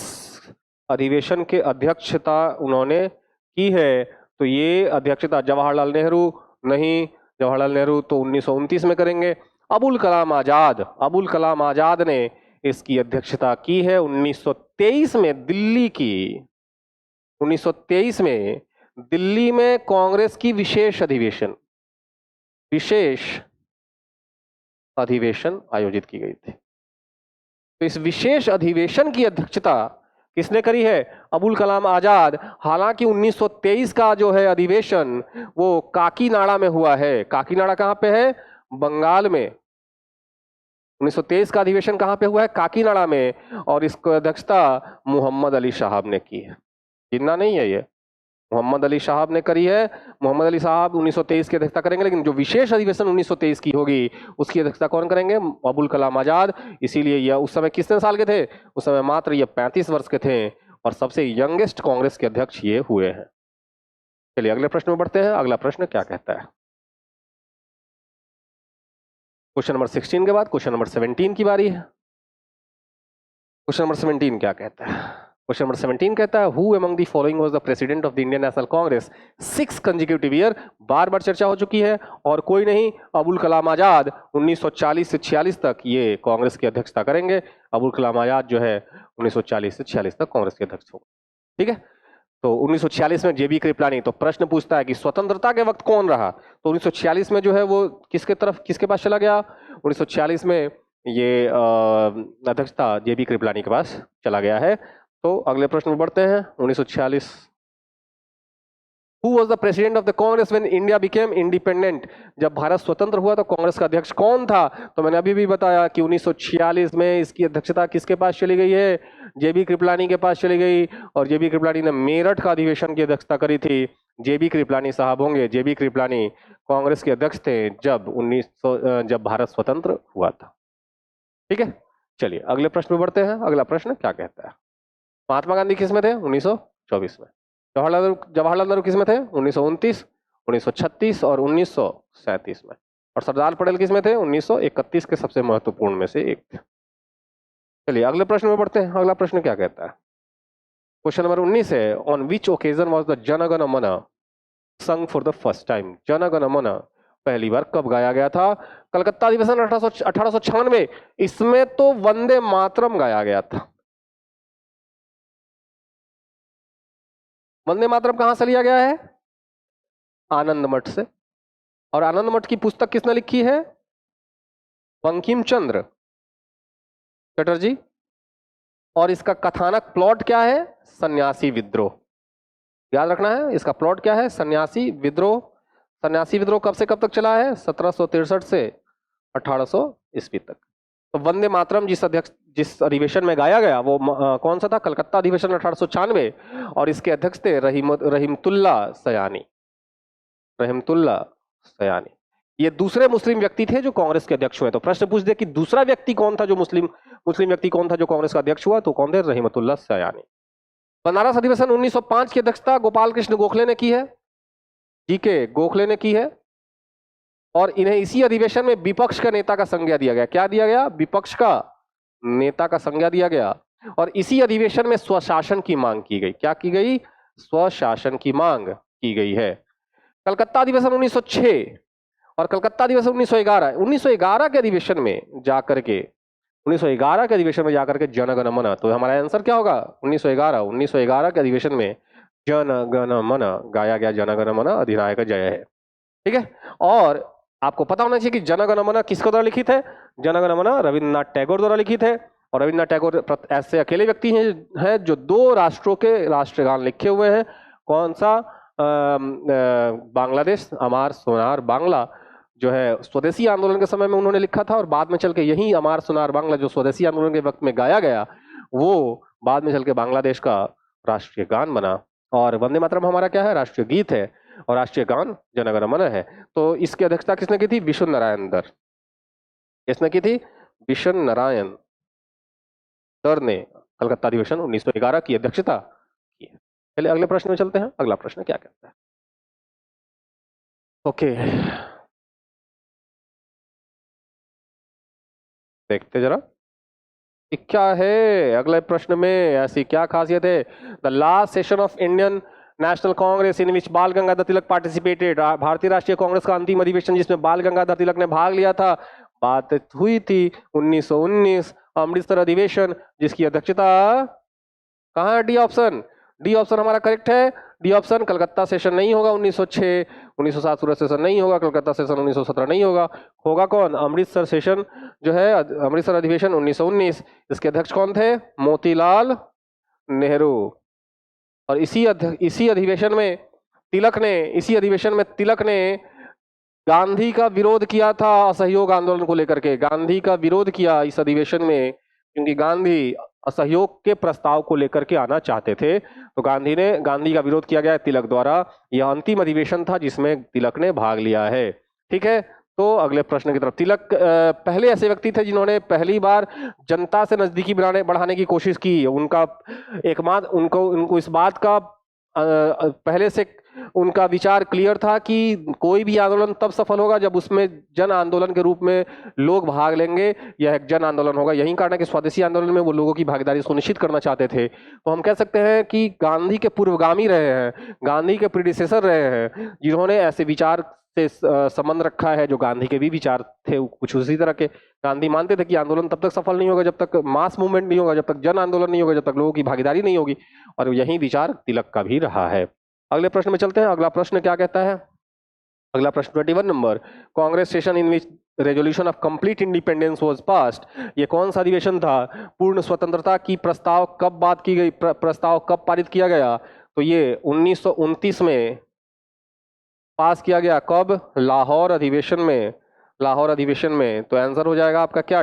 [SPEAKER 1] अधिवेशन के अध्यक्षता उन्होंने की है? तो ये अध्यक्षता जवाहरलाल नेहरू नहीं, जवाहरलाल नेहरू तो 1929 में करेंगे। अबुल कलाम आजाद, अबुल कलाम आजाद ने इसकी अध्यक्षता की है 1923 में दिल्ली की। 1923 में दिल्ली में कांग्रेस की विशेष अधिवेशन आयोजित की गई थी। तो इस विशेष अधिवेशन की अध्यक्षता किसने करी है? अबुल कलाम आजाद। हालांकि 1923 का जो है अधिवेशन वो काकीनाडा में हुआ है। काकीनाडा कहां पे है? बंगाल में। 1923 का अधिवेशन कहां पे हुआ है? काकीनाडा में। और इसको अध्यक्षता मोहम्मद अली साहब ने की है। जिन्ना नहीं है, ये मोहम्मद अली साहब ने करी है। मोहम्मद अली साहब 1923 की अध्यक्षता करेंगे, लेकिन जो विशेष अधिवेशन 1923 की होगी उसकी अध्यक्षता कौन करेंगे? अबुल कलाम आजाद। इसीलिए यह उस समय कितने साल के थे? उस समय मात्र ये 35 वर्ष के थे, और सबसे यंगेस्ट कांग्रेस के अध्यक्ष ये हुए हैं। चलिए अगले प्रश्न में बढ़ते हैं। अगला प्रश्न क्या कहता है? क्वेश्चन नंबर 16 के बाद क्वेश्चन नंबर 17 की बारी है। क्वेश्चन नंबर 17 क्या कहता है? क्वेश्चन नंबर 17 कहता है, who among the following was the president of the Indian National Congress 6 consecutive year? बार बार चर्चा हो चुकी है, और कोई नहीं, अबुल कलाम आजाद 1940 से 46 तक ये कांग्रेस की अध्यक्षता करेंगे। अबुल कलाम आजाद जो है 1940 से 46 तक कांग्रेस के अध्यक्ष होंगे। ठीक है, तो 1946 में जेबी कृपलानी। तो प्रश्न पूछता है कि स्वतंत्रता के वक्त कौन रहा? तो 1946 में जो है वो किसके पास चला गया? 1946 में ये अध्यक्षता जेबी कृपलानी के पास चला गया है। तो अगले प्रश्न में बढ़ते हैं। 1946 Who was the president of the Congress when India became independent? जब भारत स्वतंत्र हुआ तो कांग्रेस का अध्यक्ष कौन था? तो मैंने अभी भी बताया कि 1946 में इसकी अध्यक्षता किसके पास चली गई है? जेबी कृपलानी के पास चली गई। और जेबी कृपलानी ने मेरठ का अधिवेशन की अध्यक्षता करी थी। जेबी कृपलानी साहब होंगे। जेबी कृपलानी कांग्रेस के अध्यक्ष थे जब भारत स्वतंत्र हुआ था। ठीक है, चलिए अगले प्रश्न में बढ़ते हैं। अगला प्रश्न क्या कहता है? महात्मा गांधी किस में थे? 1924 में। जवाहरलाल नेहरू किस में थे? 1929, 1936 और 1937 में। और सरदार पटेल किस में थे? 1931 के सबसे महत्वपूर्ण में से एक थे। चलिए अगले प्रश्न में बढ़ते हैं। अगला प्रश्न क्या कहता है? क्वेश्चन नंबर 19 है, on which occasion was the Jana Gana मन संग for the first time? Jana Gana मन पहली बार कब गाया गया था? कलकत्ता अधिवेशन 1896, इसमें तो वंदे मातरम गाया गया था। वंदे मातरम कहां से लिया गया है? आनंद मठ से। और आनंद मठ की पुस्तक किसने लिखी है? बंकिम चंद्र चटर्जी। और इसका कथानक प्लॉट क्या है? सन्यासी विद्रोह। याद रखना है, इसका प्लॉट क्या है? सन्यासी विद्रोह। सन्यासी विद्रोह कब से कब तक चला है? 1763 से 1800 ईस्वी तक। तो वंदे मातरम जिस अधिवेशन में गाया गया वो कौन सा था? कलकत्ता अधिवेशन 1896। और इसके अध्यक्ष थे रहीमतुल्ला सयानी। रहमतुल्ला सयानी ये दूसरे मुस्लिम व्यक्ति थे जो कांग्रेस के अध्यक्ष हुए। तो प्रश्न पूछ दिया कि दूसरा व्यक्ति कौन था जो मुस्लिम व्यक्ति कौन था जो कांग्रेस का अध्यक्ष हुआ? तो कौन थे? रहमतुल्ला सयानी। बनारस अधिवेशन 1905 की अध्यक्षता गोपाल कृष्ण गोखले ने की है। जीके गोखले ने की है। और इन्हें इसी अधिवेशन में विपक्ष का नेता का संज्ञा दिया गया। क्या दिया गया? विपक्ष का नेता का संज्ञा दिया गया। और इसी अधिवेशन में स्वशासन की मांग की गई। क्या की गई? स्वशासन की मांग की गई है। कलकत्ता अधिवेशन 1906 और कलकत्ता अधिवेशन 1911। 1911 के अधिवेशन में जाकर के 1911 के अधिवेशन में जाकर के जन गण मन, तो हमारा आंसर क्या होगा? 1911 के अधिवेशन में जन गण मन गाया गया। जन गण मन अधिनायक जय है। ठीक है। और आपको पता होना चाहिए कि जन गण मन किसके द्वारा लिखित है? जन गण मन रविन्द्रनाथ टैगोर द्वारा लिखित है। और रविन्द्रनाथ टैगोर ऐसे अकेले व्यक्ति हैं जो 2 राष्ट्रों के राष्ट्रगान लिखे हुए हैं। कौन सा? बांग्लादेश अमार सोनार बांग्ला जो है स्वदेशी आंदोलन के समय में उन्होंने लिखा था। और बाद में चल के यही अमार सोनार बांग्ला जो स्वदेशी आंदोलन के वक्त में गाया गया, वो बाद में चल के बांग्लादेश का राष्ट्रीय गान बना। और वंदे मातरम हमारा क्या है? राष्ट्रीय गीत है। और राष्ट्रीय गान जन गण मन है। तो इसकी अध्यक्षता किसने की थी? विश्व नारायण दर। किसने की थी? विश्व नारायण दर ने कलकत्ता अधिवेशन 1911 की अध्यक्षता की है। चलिए अगले प्रश्न में चलते हैं। अगला प्रश्न क्या कहता है? ओके, देखते जरा क्या है अगले प्रश्न में। ऐसी क्या खासियत है? The last session of Indian National Congress in which Bal Gangadhar Tilak participated. भारतीय राष्ट्रीय कांग्रेस का अंतिम अधिवेशन जिसमें बाल गंगाधर तिलक ने भाग लिया था, बात हुई थी 1919 अमृतसर अधिवेशन, जिसकी अध्यक्षता कहाँ है? D option. डी ऑप्शन हमारा करेक्ट है। D option. कलकत्ता सेशन नहीं होगा 1906, 1907 सूरत सेशन नहीं होगा, कलकत्ता सेशन 1917 नहीं होगा। होगा कौन? अमृतसर सेशन जो है, अमृतसर अधिवेशन 1919। इसके अध्यक्ष कौन थे? मोतीलाल नेहरू। और इसी अधिवेशन में तिलक ने गांधी का विरोध किया था असहयोग आंदोलन को लेकर के। गांधी का विरोध किया इस अधिवेशन में, क्योंकि गांधी असहयोग के प्रस्ताव को लेकर के आना चाहते थे। तो गांधी का विरोध किया गया तिलक द्वारा। यह अंतिम अधिवेशन था जिसमें तिलक ने भाग लिया है। ठीक है। तो अगले प्रश्न की तरफ। तिलक पहले ऐसे व्यक्ति थे जिन्होंने पहली बार जनता से नजदीकी बढ़ाने की कोशिश की। उनको इस बात का पहले से उनका विचार क्लियर था कि कोई भी आंदोलन तब सफल होगा जब उसमें जन आंदोलन के रूप में लोग भाग लेंगे। यह एक जन आंदोलन होगा। यही कारण है कि स्वदेशी आंदोलन में वो लोगों की भागीदारी सुनिश्चित करना चाहते थे। तो हम कह सकते हैं कि गांधी के पूर्वगामी रहे हैं, गांधी के प्रीडिसेसर रहे हैं, जिन्होंने ऐसे विचार से संबंध रखा है। जो गांधी के भी विचार थे कुछ उसी तरह के। गांधी मानते थे कि आंदोलन तब तक सफल नहीं होगा जब तक मास मूवमेंट नहीं होगा, जब तक जन आंदोलन नहीं होगा, जब तक लोगों की भागीदारी नहीं होगी। और यही विचार तिलक का भी रहा है। अगले प्रश्न में चलते हैं। अगला प्रश्न क्या कहता है? अगला प्रश्न 21 number. Congress session in which resolution of complete independence was passed. ये कौन सा अधिवेशन था? पूर्ण स्वतंत्रता की प्रस्ताव कब बात की गई? प्रस्ताव कब पारित किया गया? तो ये 1929 में पास किया गया। कब? लाहौर अधिवेशन में। लाहौर अधिवेशन में। तो आंसर हो जाएगा आपका क्या?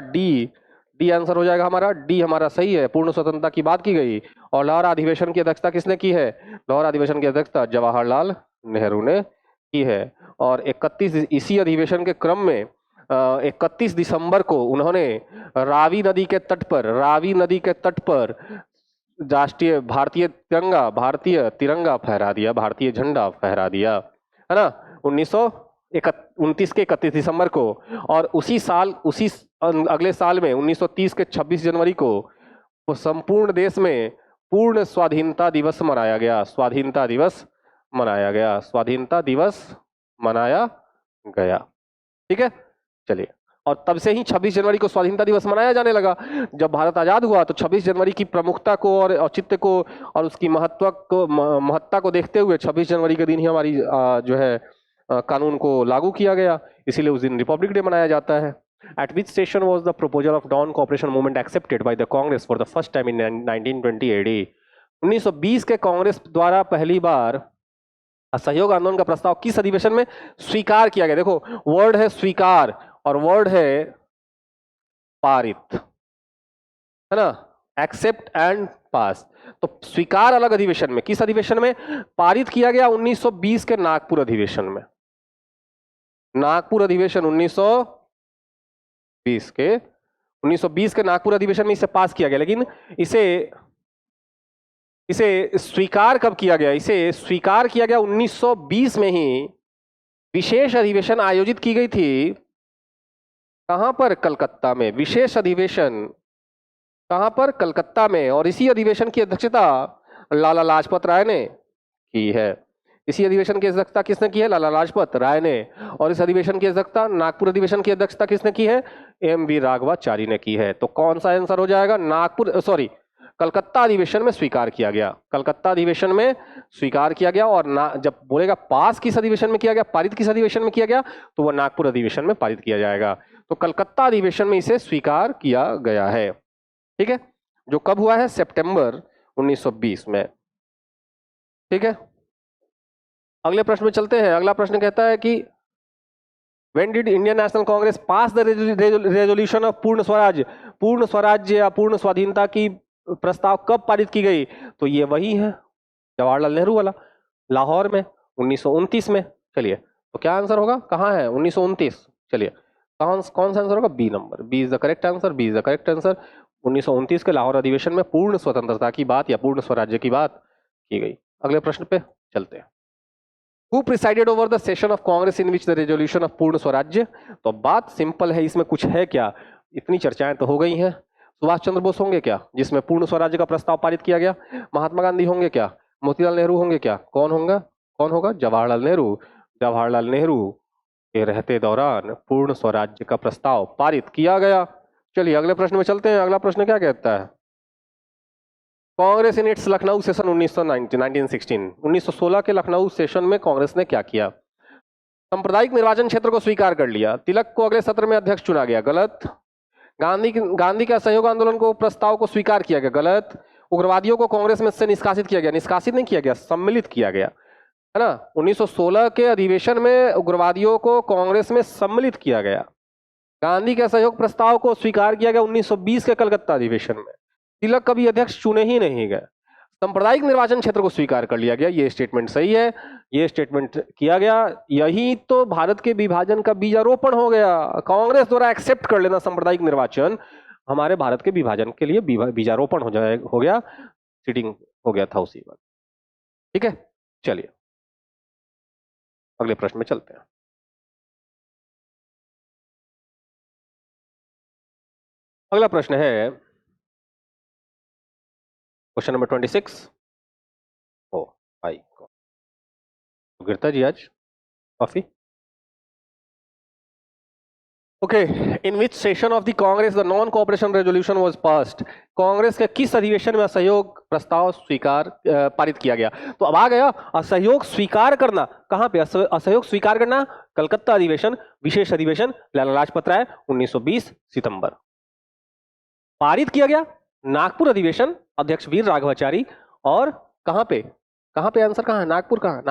[SPEAKER 1] डी आंसर हो जाएगा हमारा। डी हमारा सही है। पूर्ण स्वतंत्रता की बात की गई। और लाहौर अधिवेशन की अध्यक्षता किसने की है? लाहौर अधिवेशन की अध्यक्षता जवाहरलाल नेहरू ने की है। और 31 इसी अधिवेशन के क्रम में 31 दिसंबर को उन्होंने रावी नदी के तट पर राष्ट्रीय भारतीय तिरंगा फहरा दिया, भारतीय झंडा फहरा दिया, है ना। 29 के 31 दिसंबर को, और उसी अगले साल में 1930 के 26 जनवरी को वो संपूर्ण देश में पूर्ण स्वाधीनता दिवस मनाया गया। स्वाधीनता दिवस मनाया गया। स्वाधीनता दिवस मनाया गया। ठीक है, चलिए। और तब से ही 26 जनवरी को स्वाधीनता दिवस मनाया जाने लगा। जब भारत आजाद हुआ तो 26 जनवरी की प्रमुखता को और औचित्य को और उसकी महत्ता को देखते हुए 26 जनवरी के दिन ही हमारी जो है कानून को लागू किया गया। इसीलिए उस दिन रिपब्लिक डे मनाया जाता है। At which session was the proposal of non-cooperation movement accepted by the Congress for the first time in 1920 AD? 1920 के कांग्रेस द्वारा पहली बार असहयोग आंदोलन का प्रस्ताव किस अधिवेशन में स्वीकार किया गया? देखो, वर्ड है स्वीकार और वर्ड है पारित, है ना, एक्सेप्ट एंड पास। तो स्वीकार अलग अधिवेशन में, किस अधिवेशन में? पारित किया गया 1920 के नागपुर अधिवेशन में। नागपुर अधिवेशन 1920 के नागपुर अधिवेशन में इसे पास किया गया। लेकिन इसे स्वीकार कब किया गया? इसे स्वीकार किया गया 1920 में ही। विशेष अधिवेशन आयोजित की गई थी कहां पर? कलकत्ता में। विशेष अधिवेशन कहां पर? कलकत्ता में। और इसी अधिवेशन की अध्यक्षता लाला लाजपत राय ने की है। इसी अधिवेशन की अध्यक्षता किसने की है? लाला लाजपत राय ने। और इस अधिवेशन की अध्यक्षता, नागपुर अधिवेशन की अध्यक्षता किसने की है? एम.वी. राघवाचारी ने की है। तो कौन सा आंसर हो जाएगा? कलकत्ता अधिवेशन में स्वीकार किया गया। कलकत्ता अधिवेशन में स्वीकार किया गया। और जब बोलेगा पास किस अधिवेशन में किया गया, पारित किस अधिवेशन में किया गया, तो वह नागपुर अधिवेशन में पारित किया जाएगा। तो कलकत्ता अधिवेशन में इसे स्वीकार किया गया है। ठीक है, जो कब हुआ है? सितंबर 1920 में। ठीक है, अगले प्रश्न में चलते हैं। अगला प्रश्न कहता है कि When did Indian National Congress pass the resolution of पूर्ण स्वराज्य? पूर्ण स्वराज्य या पूर्ण स्वाधीनता की प्रस्ताव कब पारित की गई? तो ये वही है, जवाहरलाल नेहरू वाला, लाहौर में 1929 में। चलिए, तो क्या आंसर होगा? कहाँ है? 1929। चलिए, कौन सा आंसर होगा? B number. B is the correct answer. B is the correct answer. 1929 के लाहौर अधिवेशन में पूर्ण स्वतंत्रता की बात या पूर्ण स्वराज्य की बात की गई। अगले प्रश्न पे चलते हैं। Who presided over the session of Congress in which the resolution of पूर्ण स्वराज्य? तो बात सिंपल है, इसमें कुछ है क्या? इतनी चर्चाएं तो हो गई हैं। सुभाष चंद्र बोस होंगे क्या जिसमें पूर्ण स्वराज्य का प्रस्ताव पारित किया गया? महात्मा गांधी होंगे क्या? मोतीलाल नेहरू होंगे क्या? कौन होगा? जवाहरलाल नेहरू। जवाहरलाल नेहरू के रहते दौरान पूर्ण स्वराज्य का प्रस्ताव पारित किया गया। चलिए, अगले प्रश्न में चलते हैं। अगला प्रश्न क्या कहता है? Congress in its Lucknow session 1916 के लखनऊ सेशन में कांग्रेस ने क्या किया? सांप्रदायिक निर्वाचन क्षेत्र को स्वीकार कर लिया। तिलक को अगले सत्र में अध्यक्ष चुना गया। गलत। गांधी के असहयोग आंदोलन को प्रस्ताव को स्वीकार किया गया। गलत। उग्रवादियों को कांग्रेस में से निष्कासित किया गया। निष्कासित नहीं किया गया, सम्मिलित किया गया, है ना। 1916 के अधिवेशन में उग्रवादियों को कांग्रेस में सम्मिलित किया गया। गांधी के असहयोग प्रस्ताव को स्वीकार किया गया 1920 के कलकत्ता अधिवेशन में। तिलक कभी अध्यक्ष चुने ही नहीं गए। सांप्रदायिक निर्वाचन क्षेत्र को स्वीकार कर लिया गया। ये स्टेटमेंट सही है, ये स्टेटमेंट किया गया। यही तो भारत के विभाजन का बीजारोपण हो गया। कांग्रेस द्वारा एक्सेप्ट कर लेना सांप्रदायिक निर्वाचन हमारे भारत के विभाजन के लिए बीजारोपण हो गया, सीडिंग हो गया था उसी वक्त। ठीक है, चलिए अगले प्रश्न में चलते हैं। अगला प्रश्न है क्वेश्चन नंबर 26। ओ भाई गिरता जी आज काफी। Okay, in which session of the Congress the non cooperation resolution was passed? Congress के किस अधिवेशन में असहयोग प्रस्ताव पारित किया गया? तो अब आ गया असहयोग स्वीकार करना। कहां पे असहयोग स्वीकार करना? कलकत्ता अधिवेशन, विशेष अधिवेशन, लाला लाजपत राय, 1920 सितंबर। पारित किया गया नागपुर अधिवेशन, अध्यक्ष वीर राघवाचारी। और कहां पे आंसर कहां है? नागपुर। कहां?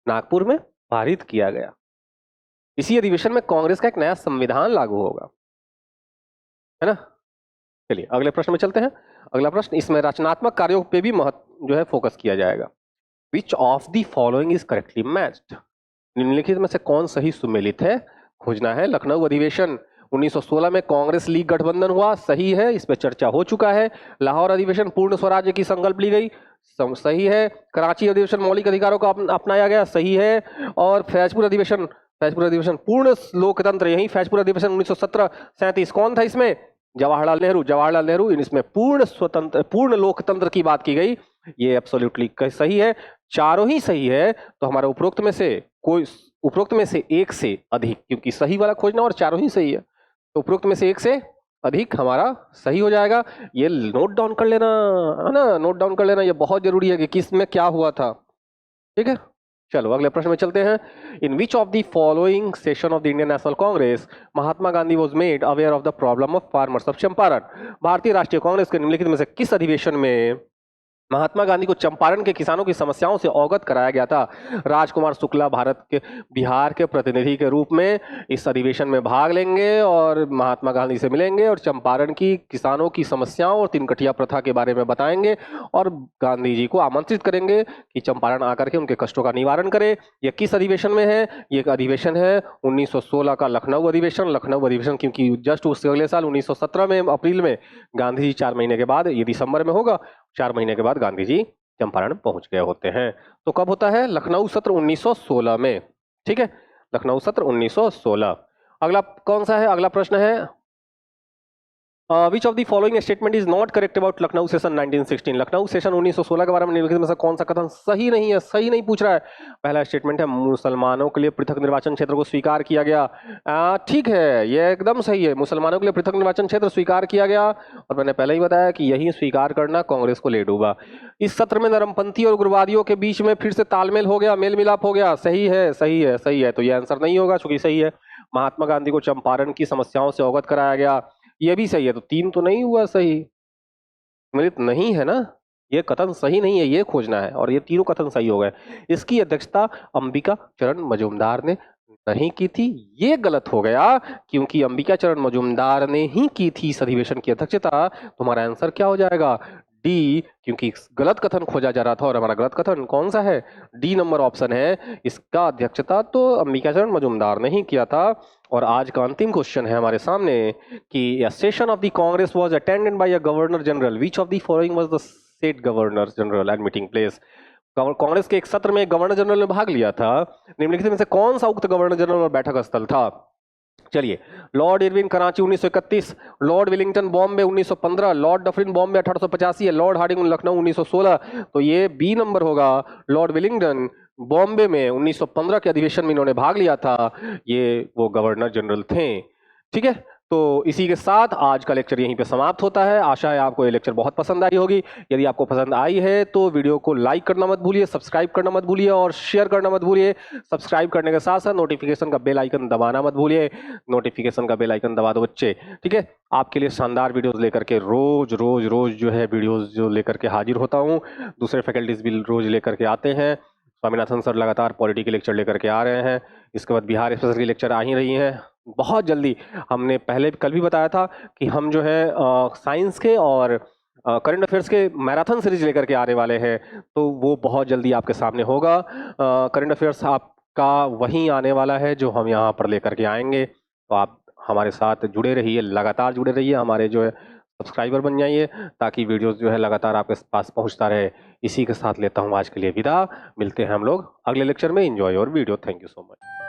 [SPEAKER 1] नागपुर में पारित किया गया। इसी अधिवेशन में कांग्रेस का एक नया संविधान लागू होगा, है ना। चलिए अगले प्रश्न में चलते हैं। अगला प्रश्न, इसमें रचनात्मक कार्यों पे भी जो है फोकस किया जाएगा। विच of the following is correctly matched? निम्नलिखित में से कौन सही सुमेलित है खोजना है। लखनऊ अधिवेशन 1916 में कांग्रेस लीग गठबंधन हुआ, सही है, इस पर चर्चा हो चुका है। लाहौर अधिवेशन पूर्ण स्वराज्य की संकल्प ली गई, सही है। कराची अधिवेशन मौलिक अधिकारों को अपनाया गया, सही है। और फैजपुर अधिवेशन पूर्ण लोकतंत्र, यही फैजपुर अधिवेशन 1917-37 कौन था इसमें? जवाहरलाल नेहरू। इसमें पूर्ण लोकतंत्र की बात की गई, ये एब्सोल्युटली सही है। चारों ही सही है। तो हमारा उपरोक्त में से एक से अधिक, क्योंकि सही वाला खोजना और चारों ही सही है, तो उपरोक्त में से एक से अधिक हमारा सही हो जाएगा। ये नोट डाउन कर लेना, है ना, नोट डाउन कर लेना, ये बहुत जरूरी है कि किस में क्या हुआ था। ठीक है, चलो अगले प्रश्न में चलते हैं। In which of the following session of the Indian National Congress Mahatma Gandhi was made aware of the problem of farmers of Champaran? भारतीय राष्ट्रीय कांग्रेस के निम्नलिखित में से किस अधिवेशन में महात्मा गांधी को चंपारण के किसानों की समस्याओं से अवगत कराया गया था? राजकुमार शुक्ला बिहार के प्रतिनिधि के रूप में इस अधिवेशन में भाग लेंगे और महात्मा गांधी से मिलेंगे और चंपारण की किसानों की समस्याओं और तीन कठिया प्रथा के बारे में बताएंगे और गांधी जी को आमंत्रित करेंगे कि चंपारण आकर के उनके कष्टों का निवारण करे। यह किस अधिवेशन में है? ये अधिवेशन है 1916 का लखनऊ अधिवेशन, क्योंकि जस्ट उससे अगले साल 1917 में अप्रैल में गांधी जी 4 महीने के बाद, ये दिसंबर में होगा, 4 महीने के बाद गांधी जी चंपारण पहुंच गए होते हैं। तो कब होता है? लखनऊ सत्र 1916 में। ठीक है, लखनऊ सत्र 1916। अगला कौन सा है? अगला प्रश्न है which of the following statement is not correct about Lucknow session 1916? Lucknow session 1916 के बारे में निम्नलिखित में से कौन सा कथन सही नहीं है? सही नहीं पूछ रहा है। पहला स्टेटमेंट है मुसलमानों के लिए पृथक निर्वाचन क्षेत्र को स्वीकार किया गया। ठीक है, यह एकदम सही है, मुसलमानों के लिए पृथक निर्वाचन क्षेत्र स्वीकार किया गया और मैंने पहले ही बताया कि यही स्वीकार करना कांग्रेस को ले डूबा। इस सत्र में नरमपंथी और उग्रवादियों के बीच में फिर से तालमेल हो गया, मेल मिलाप हो गया। सही है। तो यह आंसर नहीं होगा चूंकि सही है। महात्मा गांधी को चंपारण की समस्याओं से अवगत कराया गया, ये भी सही है। तो 3 तो नहीं हुआ सही, सम्मिलित नहीं है ना, ये कथन सही नहीं है, ये खोजना है। और ये तीनों कथन सही हो गए। इसकी अध्यक्षता अंबिका चरण मजूमदार ने नहीं की थी, ये गलत हो गया, क्योंकि अंबिका चरण मजूमदार ने ही की थी इस अधिवेशन की अध्यक्षता। तुम्हारा आंसर क्या हो जाएगा? डी, क्योंकि गलत कथन खोजा जा रहा था और हमारा गलत कथन कौन सा है? डी नंबर ऑप्शन है, इसका अध्यक्षता तो अंबिका चरण मजूमदार ने ही किया था। और आज का अंतिम क्वेश्चन है हमारे सामने कि session of the Congress was attended by a governor general, which of the following was the state governor general eight meeting place? Congress के एक सत्र में गवर्नर जनरल ने भाग लिया था, निम्नलिखित में से कौन सा उक्त गवर्नर जनरल और बैठक स्थल था? चलिए, Lord Irwin Karachi 1931, Lord Willingdon Bombay 1915, Lord Dufferin Bombay 1885 है, लॉर्ड हार्डिंग लखनऊ 1916। तो ये बी नंबर होगा, लॉर्ड विलिंगटन बॉम्बे में 1915 के अधिवेशन में इन्होंने भाग लिया था, ये वो गवर्नर जनरल थे। ठीक है, तो इसी के साथ आज का लेक्चर यहीं पे समाप्त होता है। आशा है आपको ये लेक्चर बहुत पसंद आई होगी। यदि आपको पसंद आई है तो वीडियो को लाइक करना मत भूलिए, सब्सक्राइब करना मत भूलिए और शेयर करना मत भूलिए। सब्सक्राइब करने के साथ साथ नोटिफिकेशन का बेल आइकन दबाना मत भूलिए, नोटिफिकेशन का बेल आइकन दबा दो बच्चे। ठीक है, आपके लिए शानदार वीडियोस लेकर के रोज जो है वीडियोस जो लेकर के हाजिर होता हूँ। दूसरे फैकल्टीज भी रोज लेकर के आते हैं। स्वामीनाथन सर लगातार पॉलिटी के लेक्चर लेकर के आ रहे हैं, इसके बाद बिहार स्पेशल की लेक्चर आ ही रही हैं बहुत जल्दी। हमने पहले कल भी बताया था कि हम जो है साइंस के और करंट अफेयर्स के मैराथन सीरीज लेकर के आने वाले हैं, तो वो बहुत जल्दी आपके सामने होगा। करंट अफेयर्स आपका वहीं आने वाला है जो हम यहाँ पर लेकर के आएंगे। तो आप हमारे साथ जुड़े रहिए, लगातार जुड़े रहिए, हमारे जो है सब्सक्राइबर बन जाइए, ताकि वीडियोस जो है लगातार आपके पास पहुंचता रहे। इसी के साथ लेता हूं आज के लिए विदा। मिलते हैं हम लोग अगले लेक्चर में। Enjoy your video. Thank you so much.